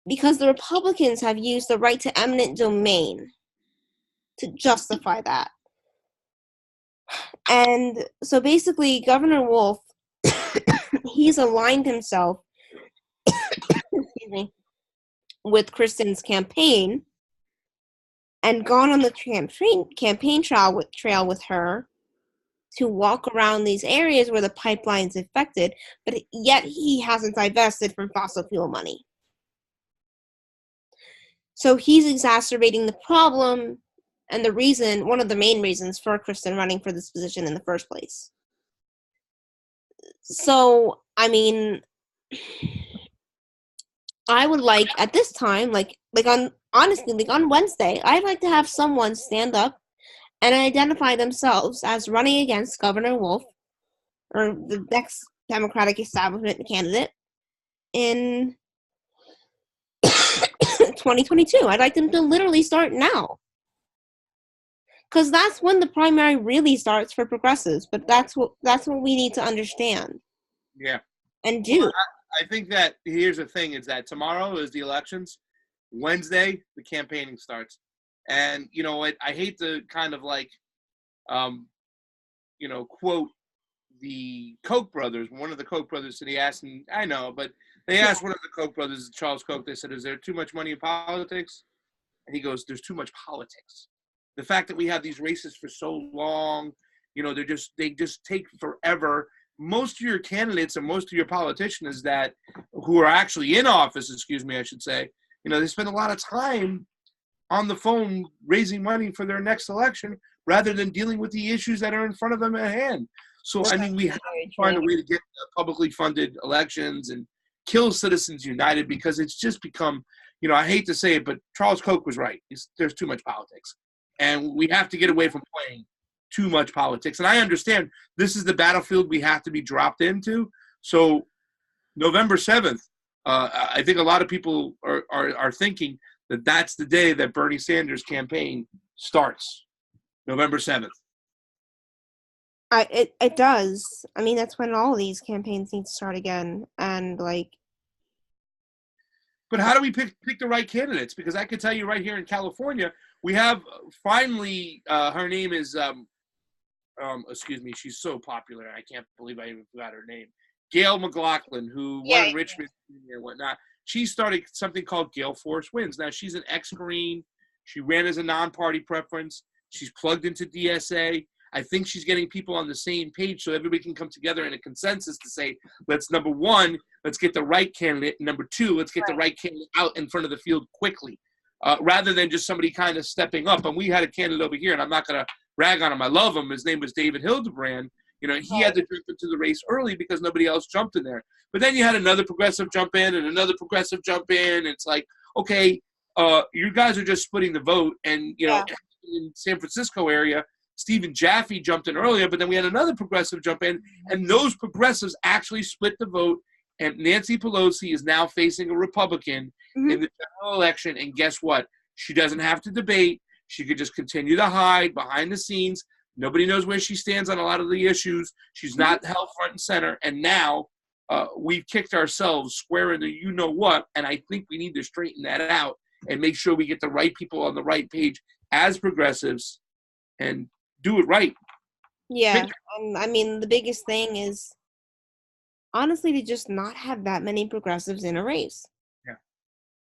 because the Republicans have used the right to eminent domain to justify that. And so basically, Governor Wolf, he's aligned himself with Kristen's campaign and gone on the campaign trail with her to walk around these areas where the pipeline's affected, but yet he hasn't divested from fossil fuel money. So he's exacerbating the problem and one of the main reasons for Kristen running for this position in the first place. So, I mean, I would like at this time, on Wednesday, I'd like to have someone stand up and identify themselves as running against Governor Wolf or the next Democratic establishment candidate in 2022. I'd like them to literally start now. Because that's when the primary really starts for progressives, but that's what we need to understand. Yeah. And do. Well, I think that here's the thing is that tomorrow is the elections. Wednesday, the campaigning starts. And, you know, I hate to kind of like, quote the Koch brothers. One of the Koch brothers said he asked, and I know, but they asked one of the Koch brothers, Charles Koch, they said, is there too much money in politics? And he goes, there's too much politics. The fact that we have these races for so long, you know, they just take forever. Most of your candidates and most of your politicians who are actually in office, I should say, you know, they spend a lot of time on the phone raising money for their next election rather than dealing with the issues that are in front of them at hand. So, I mean, we have to find a way to get publicly funded elections and kill Citizens United because it's just become, you know, I hate to say it, but Charles Koch was right. There's too much politics. And we have to get away from playing too much politics. And I understand this is the battlefield we have to be dropped into. So November 7th, I think a lot of people are thinking that that's the day that Bernie Sanders' campaign starts, November 7th. It does. I mean, that's when all these campaigns need to start again. And, like... But how do we pick the right candidates? Because I can tell you right here in California, we have finally, her name is, she's so popular. I can't believe I even forgot her name. Gail McLaughlin, who won in Richmond and whatnot. She started something called Gale Force Wins. Now, she's an ex-Marine. She ran as a non-party preference. She's plugged into DSA. I think she's getting people on the same page so everybody can come together in a consensus to say, number one, let's get the right candidate. And number two, let's get the right candidate out in front of the field quickly, rather than just somebody kind of stepping up. And we had a candidate over here, and I'm not going to rag on him. I love him. His name was David Hildebrand. You know, he had to jump into the race early because nobody else jumped in there. But then you had another progressive jump in and another progressive jump in. And it's like, okay, you guys are just splitting the vote. And, you know, in San Francisco area, Stephen Jaffe jumped in earlier, but then we had another progressive jump in. And those progressives actually split the vote. And Nancy Pelosi is now facing a Republican in the general election. And guess what? She doesn't have to debate. She could just continue to hide behind the scenes. Nobody knows where she stands on a lot of the issues. She's not held front and center. And now we've kicked ourselves square in the you-know-what, and I think we need to straighten that out and make sure we get the right people on the right page as progressives and do it right. Yeah, I mean, the biggest thing is, honestly, to just not have that many progressives in a race. Yeah.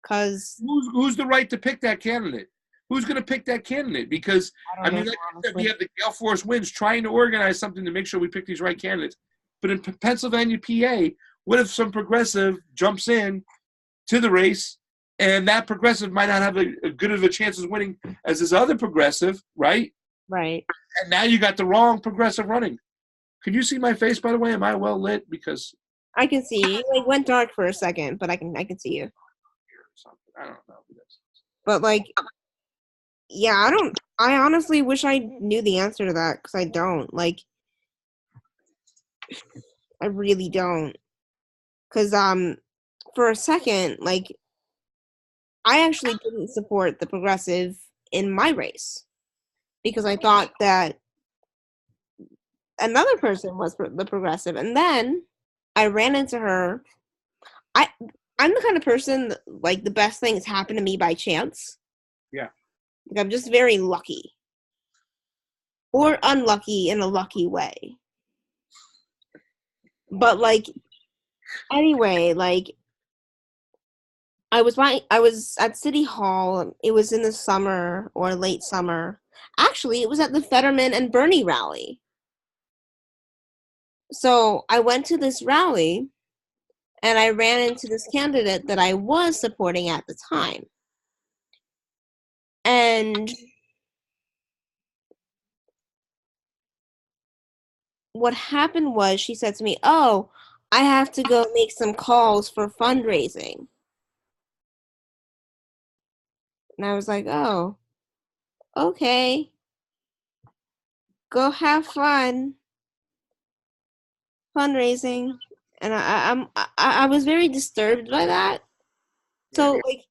Because... Who's the right to pick that candidate? Who's going to pick that candidate? Because, I mean, like I said, we have the Gale Force Wins trying to organize something to make sure we pick these right candidates. But in Pennsylvania, PA, what if some progressive jumps in to the race and that progressive might not have a good of a chance of winning as this other progressive, right? Right. And now you got the wrong progressive running. Can you see my face, by the way? Am I well lit? Because I can see you. Like, went dark for a second, but I can see you. I don't know. But, like... Yeah, I honestly wish I knew the answer to that, because I don't. Like, I really don't. Because, for a second, like, I actually didn't support the progressive in my race. Because I thought that another person was the progressive. And then I ran into her. I'm the kind of person that, like, the best things happen to me by chance. Yeah. Like, I'm just very lucky. Or unlucky in a lucky way. But, like, anyway, like, I was at City Hall. It was in the summer or late summer. Actually, it was at the Fetterman and Bernie rally. So I went to this rally, and I ran into this candidate that I was supporting at the time. And what happened was she said to me, "Oh, I have to go make some calls for fundraising." And I was like, "Oh, okay. Go have fun fundraising." And I was very disturbed by that. Yeah. So like,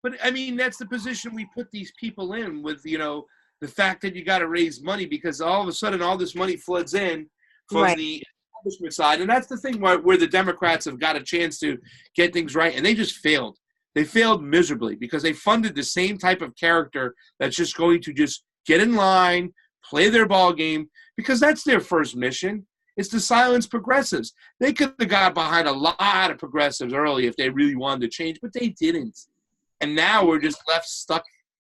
But I mean, that's the position we put these people in with, the fact that you got to raise money because all of a sudden all this money floods in from right. the establishment side. And that's the thing where the Democrats have got a chance to get things right. And they just failed. They failed miserably because they funded the same type of character that's just going to just get in line, play their ball game, because that's their first mission. It's to silence progressives. They could have got behind a lot of progressives early if they really wanted to change, but they didn't. And now we're just left stuck.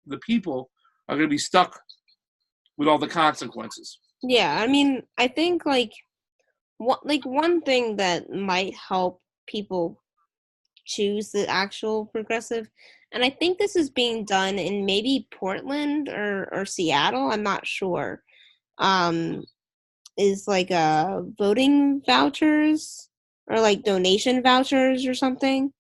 The people are going to be stuck with all the consequences. Yeah, I mean, I think one thing that might help people choose the actual progressive, and I think this is being done in maybe Portland or Seattle, I'm not sure. Um, is like voting vouchers or like donation vouchers or something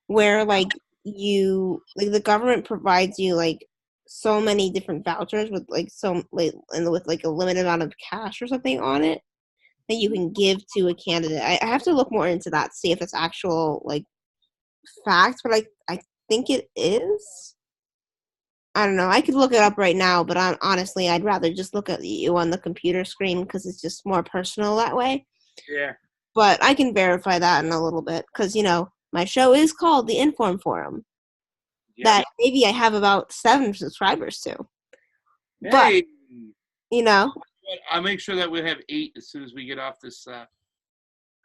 where like the government provides you like so many different vouchers with like and with like a limited amount of cash or something on it that you can give to a candidate. I have to look more into that to see if it's actual like fact, but I think it is. I don't know. I could look it up right now, but honestly, I'd rather just look at you on the computer screen because it's just more personal that way. Yeah. But I can verify that in a little bit because, my show is called The Inform Forum Yeah. that maybe I have about 7 subscribers to. But, Hey, I'll make sure that we have 8 as soon as we get off this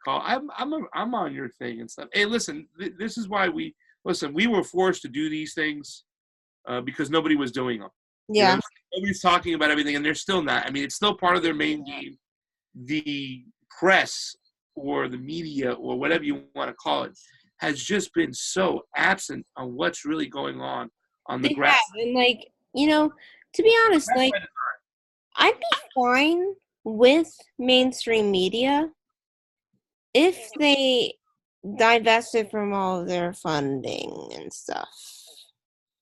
call. I'm on your thing and stuff. Hey, listen, this is why we were forced to do these things because nobody was doing them. yeah. Nobody's talking about everything, and they're still not. I mean, it's still part of their main game. The press or the media or whatever you want to call it has just been so absent on what's really going on the They grass. have. And, to be honest, I'd be fine with mainstream media if they divested from all of their funding and stuff.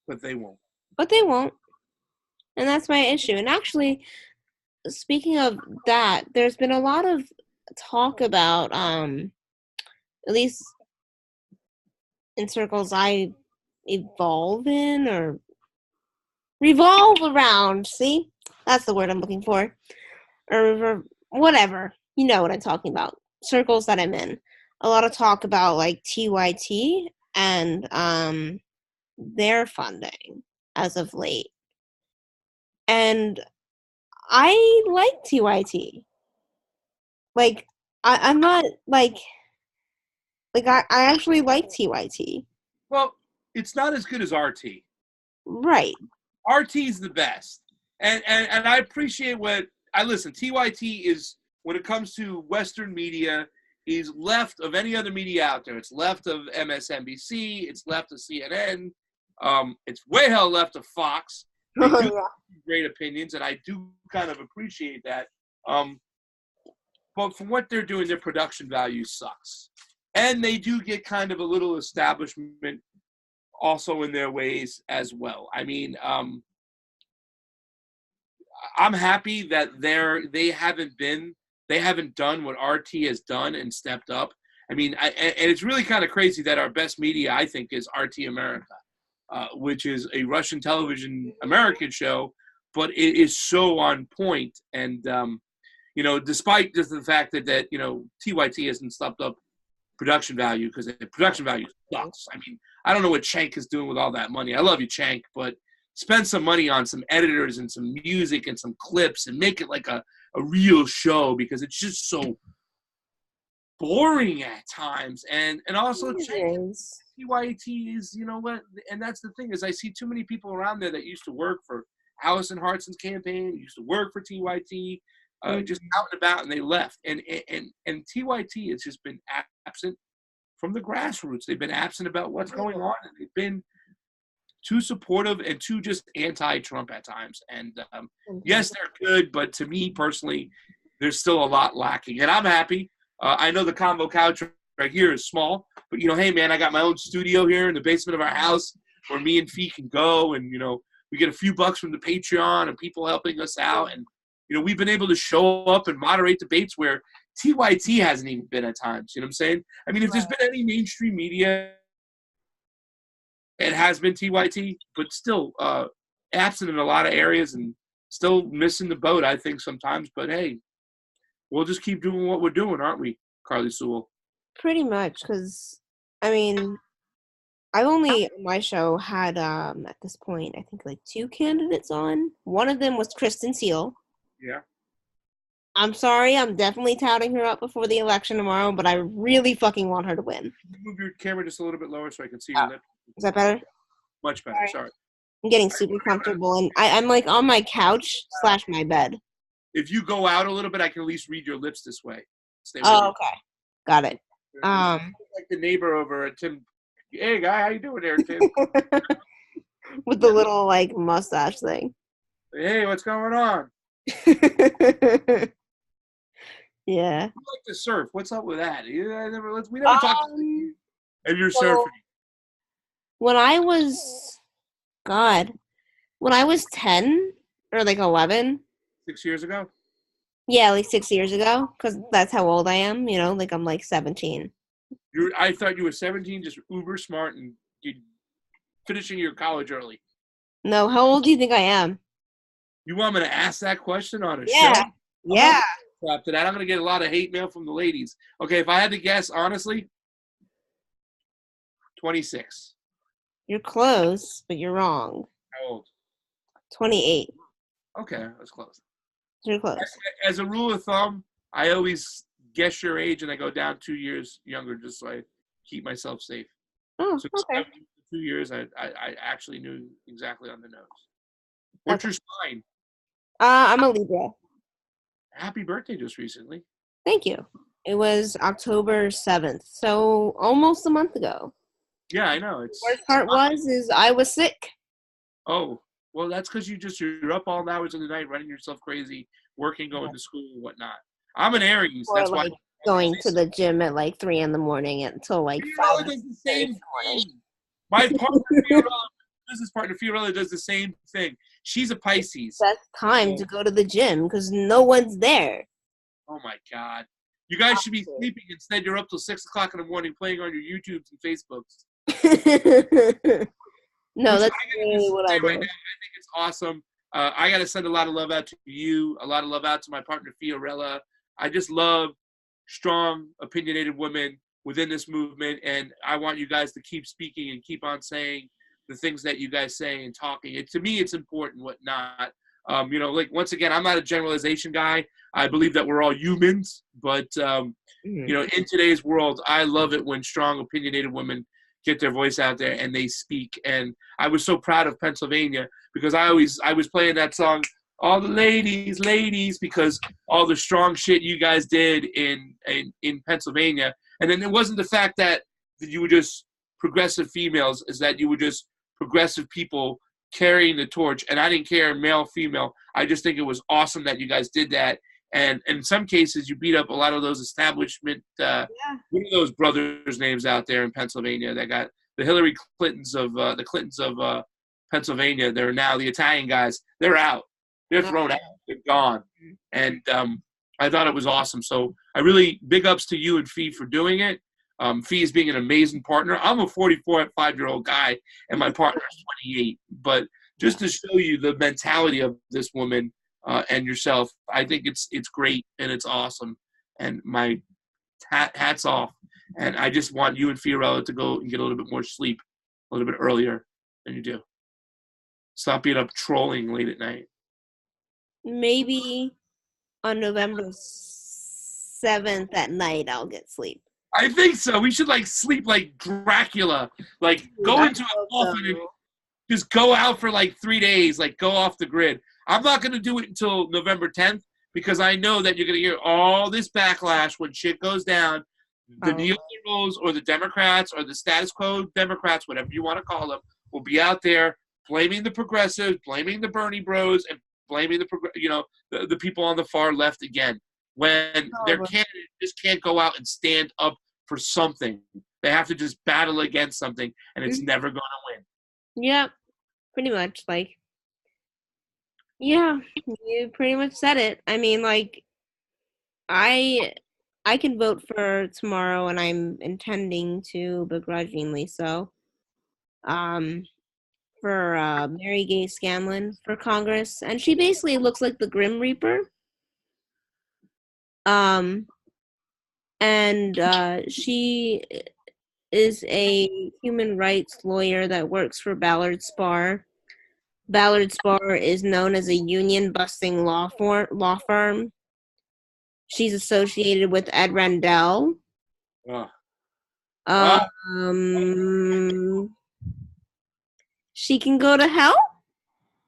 But they won't. But they won't. And that's my issue. And actually, speaking of that, there's been a lot of talk about, at least in circles I evolve in or revolve around. See? That's the word I'm looking for. Or whatever. You know what I'm talking about. Circles that I'm in. A lot of talk about like TYT and their funding as of late. And I like TYT. Like I'm not I actually like TYT. Well, it's not as good as RT. Right. RT's the best. And I appreciate what I listen, TYT is when it comes to Western media, is left of any other media out there. It's left of MSNBC, it's left of CNN, it's way hell left of Fox. They do have great opinions, and I do kind of appreciate that. But from what they're doing, their production value sucks. And they do get kind of a little establishment also in their ways as well. I mean, I'm happy that they haven't done what RT has done and stepped up. I mean, and it's really kind of crazy that our best media, I think, is RT America, which is a Russian television American show, but it is so on point. And, despite just the fact that TYT hasn't stepped up production value because the production value sucks. I mean, I don't know what Chank is doing with all that money. I love you, Chank, but spend some money on some editors and some music and some clips and make it like a real show because it's just so boring at times. And also TYT is, what, and that's the thing is I see too many people around there that used to work for Allison Hartson's campaign, used to work for TYT, just out and about, and they left. And TYT has just been absent from the grassroots. They've been absent about what's going on, and they've been too supportive and too just anti-Trump at times. And yes, they're good, but to me personally, there's still a lot lacking. And I'm happy. I know the Convo Couch right here is small, but, hey, man, I got my own studio here in the basement of our house where me and Fee can go, and, we get a few bucks from the Patreon and people helping us out. And, we've been able to show up and moderate debates where TYT hasn't even been at times. You know what I'm saying? I mean, if there's been any mainstream media, it has been TYT, but still absent in a lot of areas and still missing the boat, I think, sometimes. But, hey, we'll just keep doing what we're doing, aren't we, Carly Sewell? Pretty much, because, I mean, I've only, on my show, had, at this point, I think, 2 candidates on. One of them was Kristen Seal. Yeah. I'm sorry, I'm definitely touting her up before the election tomorrow, but I really fucking want her to win. Move your camera just a little bit lower so I can see your lip. Is that better? Much better, sorry. I'm getting super comfortable, and I'm on my couch / my bed. If you go out a little bit, I can at least read your lips this way. Okay. Got it. Like the neighbor over at Tim. Hey, guy, how you doing there, Tim? With the little, mustache thing. Hey, what's going on? Yeah. You like to surf. What's up with that? We never talked about it. And you're surfing. When I was 10 or 11. 6 years ago? Yeah, 6 years ago, because that's how old I am, I'm 17. I thought you were 17, just uber smart and finishing your college early. No, how old do you think I am? You want me to ask that question on a show? Yeah. After that, I'm going to get a lot of hate mail from the ladies. Okay, if I had to guess, honestly, 26. You're close, but you're wrong. How old? 28. Okay, that's close. You're close. As a rule of thumb, I always guess your age and I go down 2 years younger just so I keep myself safe. Oh, so okay. 2 years, I actually knew exactly on the nose. What's your sign? I'm a Libra. Happy birthday just recently. Thank you. It was October 7th, so almost a month ago. Yeah, I know. The worst part is I was sick. Oh, well, that's because you're up all hours of the night running yourself crazy, working, going to school, and whatnot. I'm an Aries. Or that's why going to the gym at 3 in the morning until 5. Does the same thing. My partner, business partner Fiorella, does the same thing. She's a Pisces. That's time to go to the gym because no one's there. Oh my God! You guys should be sleeping. Instead, you're up till 6 o'clock in the morning playing on your YouTubes and Facebooks. No, that's really what I do. Right now, I think it's awesome. I got to send a lot of love out to you, a lot of love out to my partner Fiorella. I just love strong, opinionated women within this movement, and I want you guys to keep speaking and keep on saying the things that you guys say and talking. To me, it's important, whatnot. Once again, I'm not a generalization guy. I believe that we're all humans, but in today's world, I love it when strong, opinionated women get their voice out there and they speak. And I was so proud of Pennsylvania because I was playing that song, all the ladies, because all the strong shit you guys did in Pennsylvania. And then it wasn't the fact that you were just progressive females, is that you were just progressive people carrying the torch. And I didn't care, male, female. I just think it was awesome that you guys did that. And in some cases, you beat up a lot of those establishment, what are those brothers' names out there in Pennsylvania that got the Hillary Clintons of Pennsylvania? They're now the Italian guys. They're out. They're thrown out. They're gone. And I thought it was awesome. So I really big ups to you and Fee for doing it. Fee is being an amazing partner. I'm a 45-year-old guy, and my partner is 28. But just to show you the mentality of this woman and yourself, I think it's great and it's awesome. And my hats off. And I just want you and Fiorella to go and get a little bit more sleep a little bit earlier than you do. Stop being up trolling late at night. Maybe on November 7th at night I'll get sleep. I think so. We should sleep like Dracula. Go into a coffin and just go out for 3 days. Go off the grid. I'm not going to do it until November 10th because I know that you're going to hear all this backlash when shit goes down. The neoliberals or the Democrats or the status quo Democrats, whatever you want to call them, will be out there blaming the progressives, blaming the Bernie bros, and blaming the people on the far left again. when their candidate just can't go out and stand up for something. They have to just battle against something, and it's never going to win. Yep, pretty much. Like, yeah, you pretty much said it. I mean, like, I can vote for tomorrow, and I'm intending to begrudgingly so. Um, for Mary Gay Scanlon for Congress, and she basically looks like the Grim Reaper. And she is a human rights lawyer that works for Ballard Spahr. Ballard Spahr is known as a union-busting law firm. She's associated with Ed Rendell. She can go to hell?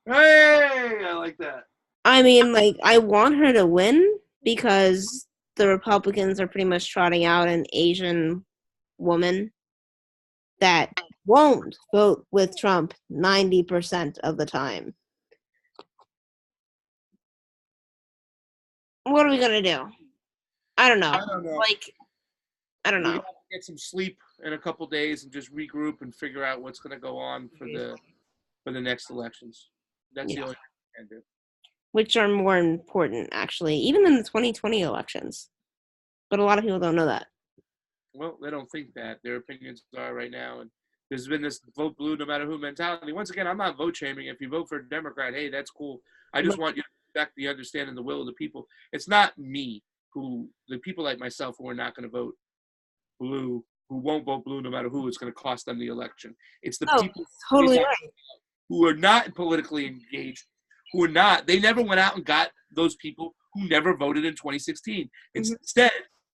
Hey, I like that. I mean, like, I want her to win because the Republicans are pretty much trotting out an Asian woman that won't vote with Trump 90% of the time. What are we going to do? I don't know. Like, I don't know. We have to get some sleep in a couple days and just regroup and figure out what's going to go on for the next elections. That's the only thing we can do. Which are more important, actually, even than the 2020 elections. But a lot of people don't know that. Well, they don't think that. Their opinions are right now. And there's been this vote blue no matter who mentality. Once again, I'm not vote shaming. If you vote for a Democrat, hey, that's cool. I just want you to respect the understanding the will of the people. It's not me the people like myself who are not going to vote blue, who won't vote blue no matter who, it's going to cost them the election. It's the people totally right. who are not politically engaged, who are not. They never went out and got those people who never voted in 2016. Instead,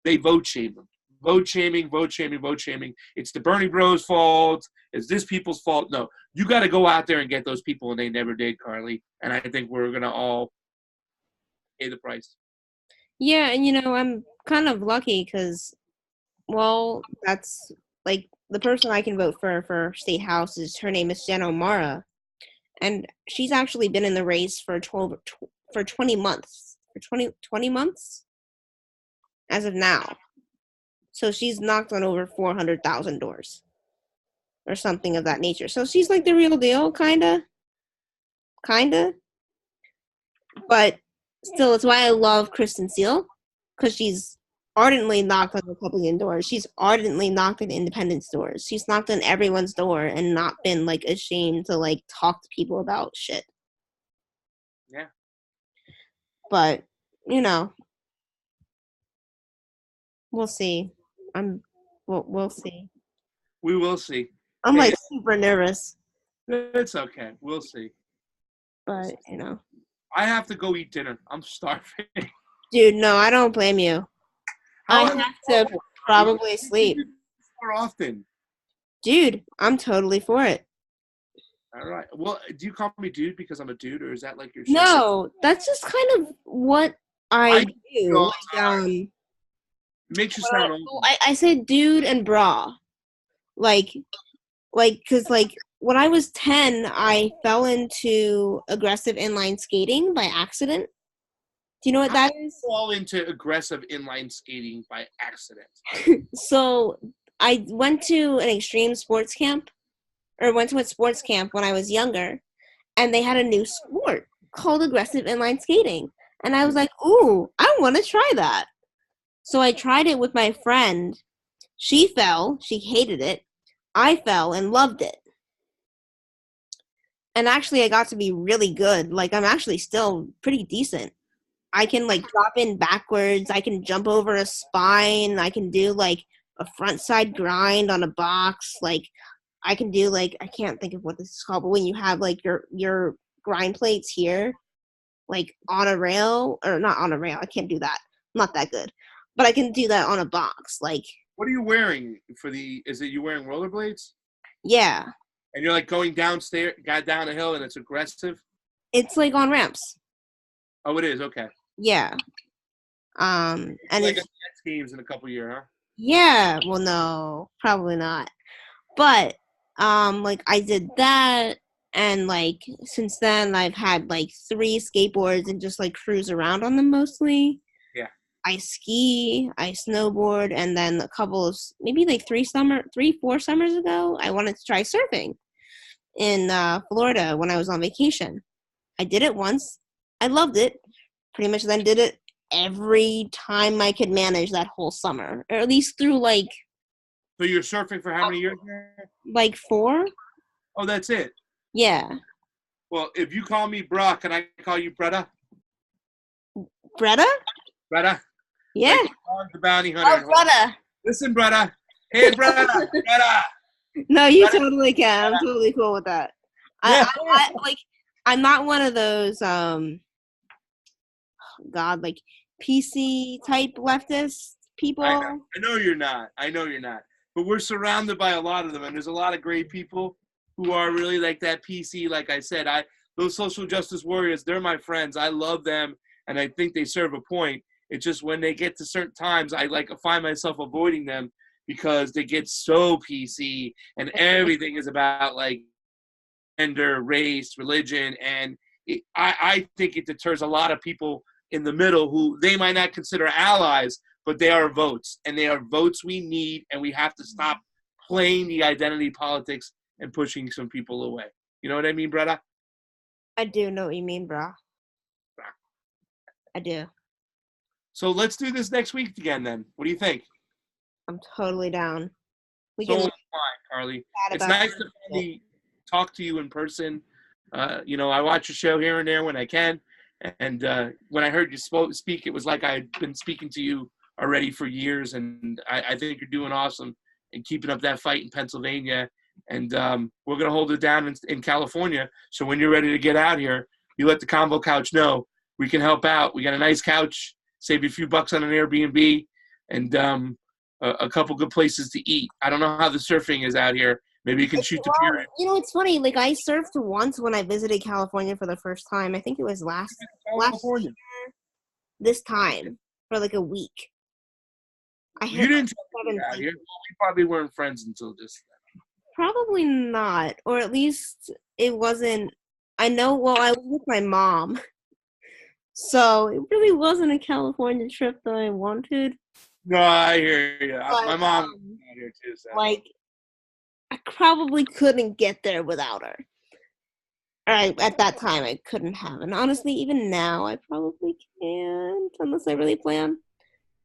they vote shame them. Vote shaming, vote shaming, vote shaming. It's the Bernie Bros' fault. It's this people's fault. No, you got to go out there and get those people, and they never did, Carly. And I think we're going to all pay the price. Yeah, and I'm kind of lucky because, well, that's like the person I can vote for state house is her name is Jen O'Mara, and she's actually been in the race for 20 months, for 20 months as of now. So she's knocked on over 400,000 doors or something of that nature. So she's like the real deal, kinda. But still, it's why I love Kristen Seal, because she's ardently knocked on Republican doors. She's ardently knocked on independence doors. She's knocked on everyone's door and not been, like, ashamed to, like, talk to people about shit. Yeah. But, we'll see. We'll see. We will see. I'm, like, super nervous. It's okay. We'll see. But, I have to go eat dinner. I'm starving. Dude, no, I don't blame you. I have to probably sleep. More often. Dude, I'm totally for it. All right. Well, do you call me dude because I'm a dude, or is that like your No, that's just kind of what I do. It makes you sound old. I say dude and bra. Like, because, like, when I was 10, I fell into aggressive inline skating by accident. Do you know what that is? Fall into aggressive inline skating by accident. So I went to an extreme sports camp, or went to a sports camp when I was younger, and they had a new sport called aggressive inline skating. And I was like, ooh, I want to try that. So I tried it with my friend. She fell. She hated it. I fell and loved it. And actually, I got to be really good. Like, I'm actually still pretty decent. I can, like, drop in backwards. I can jump over a spine. I can do, like, a front side grind on a box. Like, I can do, like, I can't think of what this is called, but when you have, like, your grind plates here, like, on a rail, or not on a rail. I can't do that. I'm not that good. But I can do that on a box. Like, what are you wearing is it you wearing rollerblades? Yeah. And you're, like, going down a hill, and it's aggressive? It's, like, on ramps. Oh, it is? Okay. Yeah. And like X Games in a couple years, huh? Yeah. Well, no, probably not. But, like, I did that, and, like, since then, I've had, like, 3 skateboards and just, like, cruise around on them mostly. Yeah. I ski, I snowboard, and then a couple of maybe like 4 summers ago, I wanted to try surfing in Florida when I was on vacation. I did it once. I loved it. Pretty much then did it every time I could manage that whole summer, or at least through like So you're surfing for how many years now? like 4. Oh, that's it. Yeah, Well, if you call me Brock, can I call you Bretta? Bretta. Bretta? Yeah. Like the bounty hunter. Oh, Bretta. Listen, Bretta. Hey, Bretta. Bretta. No, you Bretta. totally can. I'm totally cool with that. Yeah. I like. I'm not one of those like PC type leftist people. I know you're not. But we're surrounded by a lot of them, and there's a lot of great people who are really like that PC. Like I said, those social justice warriors, they're my friends. I love them, and I think they serve a point. It's just when they get to certain times, I find myself avoiding them because they get so PC, and everything is about like gender, race, religion, and I think it deters a lot of people in the middle who they might not consider allies, but they are votes, and they are votes we need, and we have to stop playing the identity politics and pushing some people away. You know what I mean, Bretta? I do know what you mean, bro. I do. So let's do this next week again then. What do you think? I'm totally down. We So can am I, Carly. It's nice to finally talk to you in person. I watch your show here and there when I can. And when I heard you speak, it was like I had been speaking to you already for years. And I think you're doing awesome and keeping up that fight in Pennsylvania. And we're going to hold it down in California. So when you're ready to get out here, you let the Convo Couch know. We can help out. We got a nice couch, save you a few bucks on an Airbnb, and a couple good places to eat. I don't know how the surfing is out here. Maybe you can shoot the pier. You know, it's funny. Like, I surfed once when I visited California for the first time. I think it was last year, this time, for like a week. You didn't tell me out here. Well, we probably weren't friends until just then. Probably not. Or at least it wasn't. I know, well, I was with my mom. So it really wasn't a California trip that I wanted. No, I hear you. But, my mom was out here too. So. Like, I probably couldn't get there without her. At that time, I couldn't have. And honestly, even now, I probably can't, unless I really plan.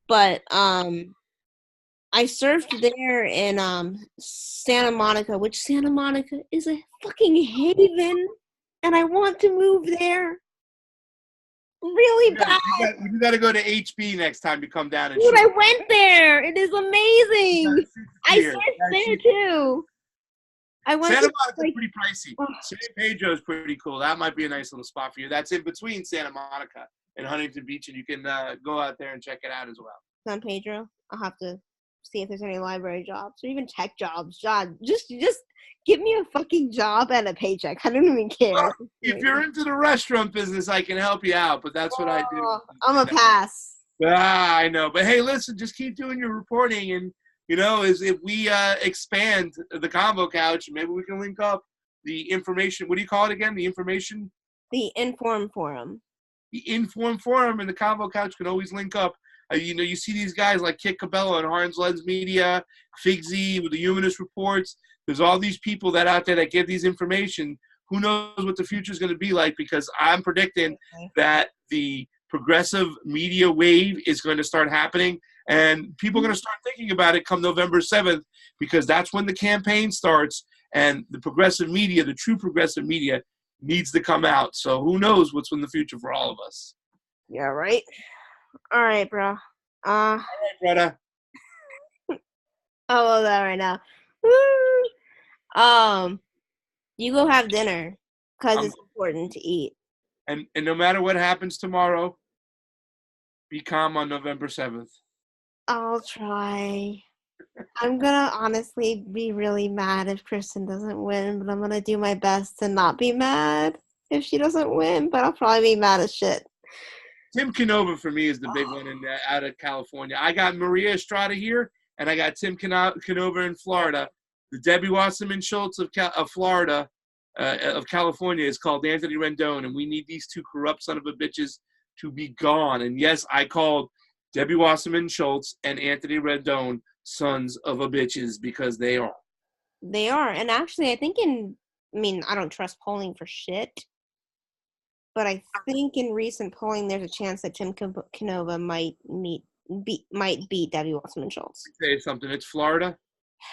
But, I surfed there in, Santa Monica, which Santa Monica is a fucking haven. And I want to move there. Really bad. You got to go to HB next time you come down and Dude, I went there. It is amazing. I surfed there too. I went Santa Monica's pretty pricey. San Pedro is pretty cool. That might be a nice little spot for you. That's in between Santa Monica and Huntington Beach, and you can go out there and check it out as well. San Pedro. I'll have to see if there's any library jobs or even tech jobs. John, just give me a fucking job and a paycheck. I don't even care. Well, if you're into the restaurant business, I can help you out, but that's what I do. I'm a pass. I know. But hey, listen, just keep doing your reporting, and is if we expand the Convo Couch, maybe we can link up the information. What do you call it again? The information? The Inform Forum. The Inform Forum and the Convo Couch can always link up. You see these guys like Kit Cabello and Harns Lens Media, Figsy with the Humanist Reports. There's all these people that out there that give these information. Who knows what the future is going to be like, because I'm predicting that the progressive media wave is going to start happening, and people are going to start thinking about it come November 7th, because that's when the campaign starts, and the progressive media, the true progressive media, needs to come out. So who knows what's in the future for all of us. Yeah, right? All right, bro. All right, brother. I love that right now. Woo! You go have dinner, because it's important to eat. And no matter what happens tomorrow, be calm on November 7th. I'll try. I'm gonna honestly be really mad if Kristen doesn't win, but I'm gonna do my best to not be mad if she doesn't win, but I'll probably be mad as shit. Tim Canova for me is the big one out of California. I got Maria Estrada here, and I got Tim Canova in Florida. The Debbie Wasserman Schultz of Florida, of California, is called Anthony Rendon, and we need these two corrupt son of a bitches to be gone. And yes, I called Debbie Wasserman Schultz and Anthony Rendon, sons of a bitches, because they are. They are. And actually, I don't trust polling for shit, but I think in recent polling, there's a chance that Tim Canova might beat Debbie Wasserman Schultz. Say something. It's Florida.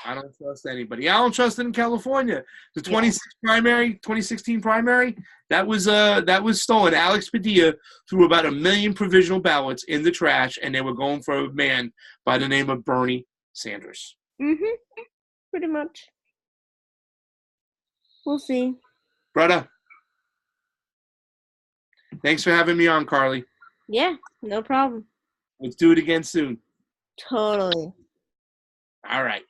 I don't trust anybody. I don't trust it in California. The 2016 primary, that was stolen. Alex Padilla threw about 1 million provisional ballots in the trash, and they were going for a man by the name of Bernie Sanders. Pretty much. We'll see. Brother, thanks for having me on, Carly. Yeah, no problem. Let's do it again soon. Totally. All right.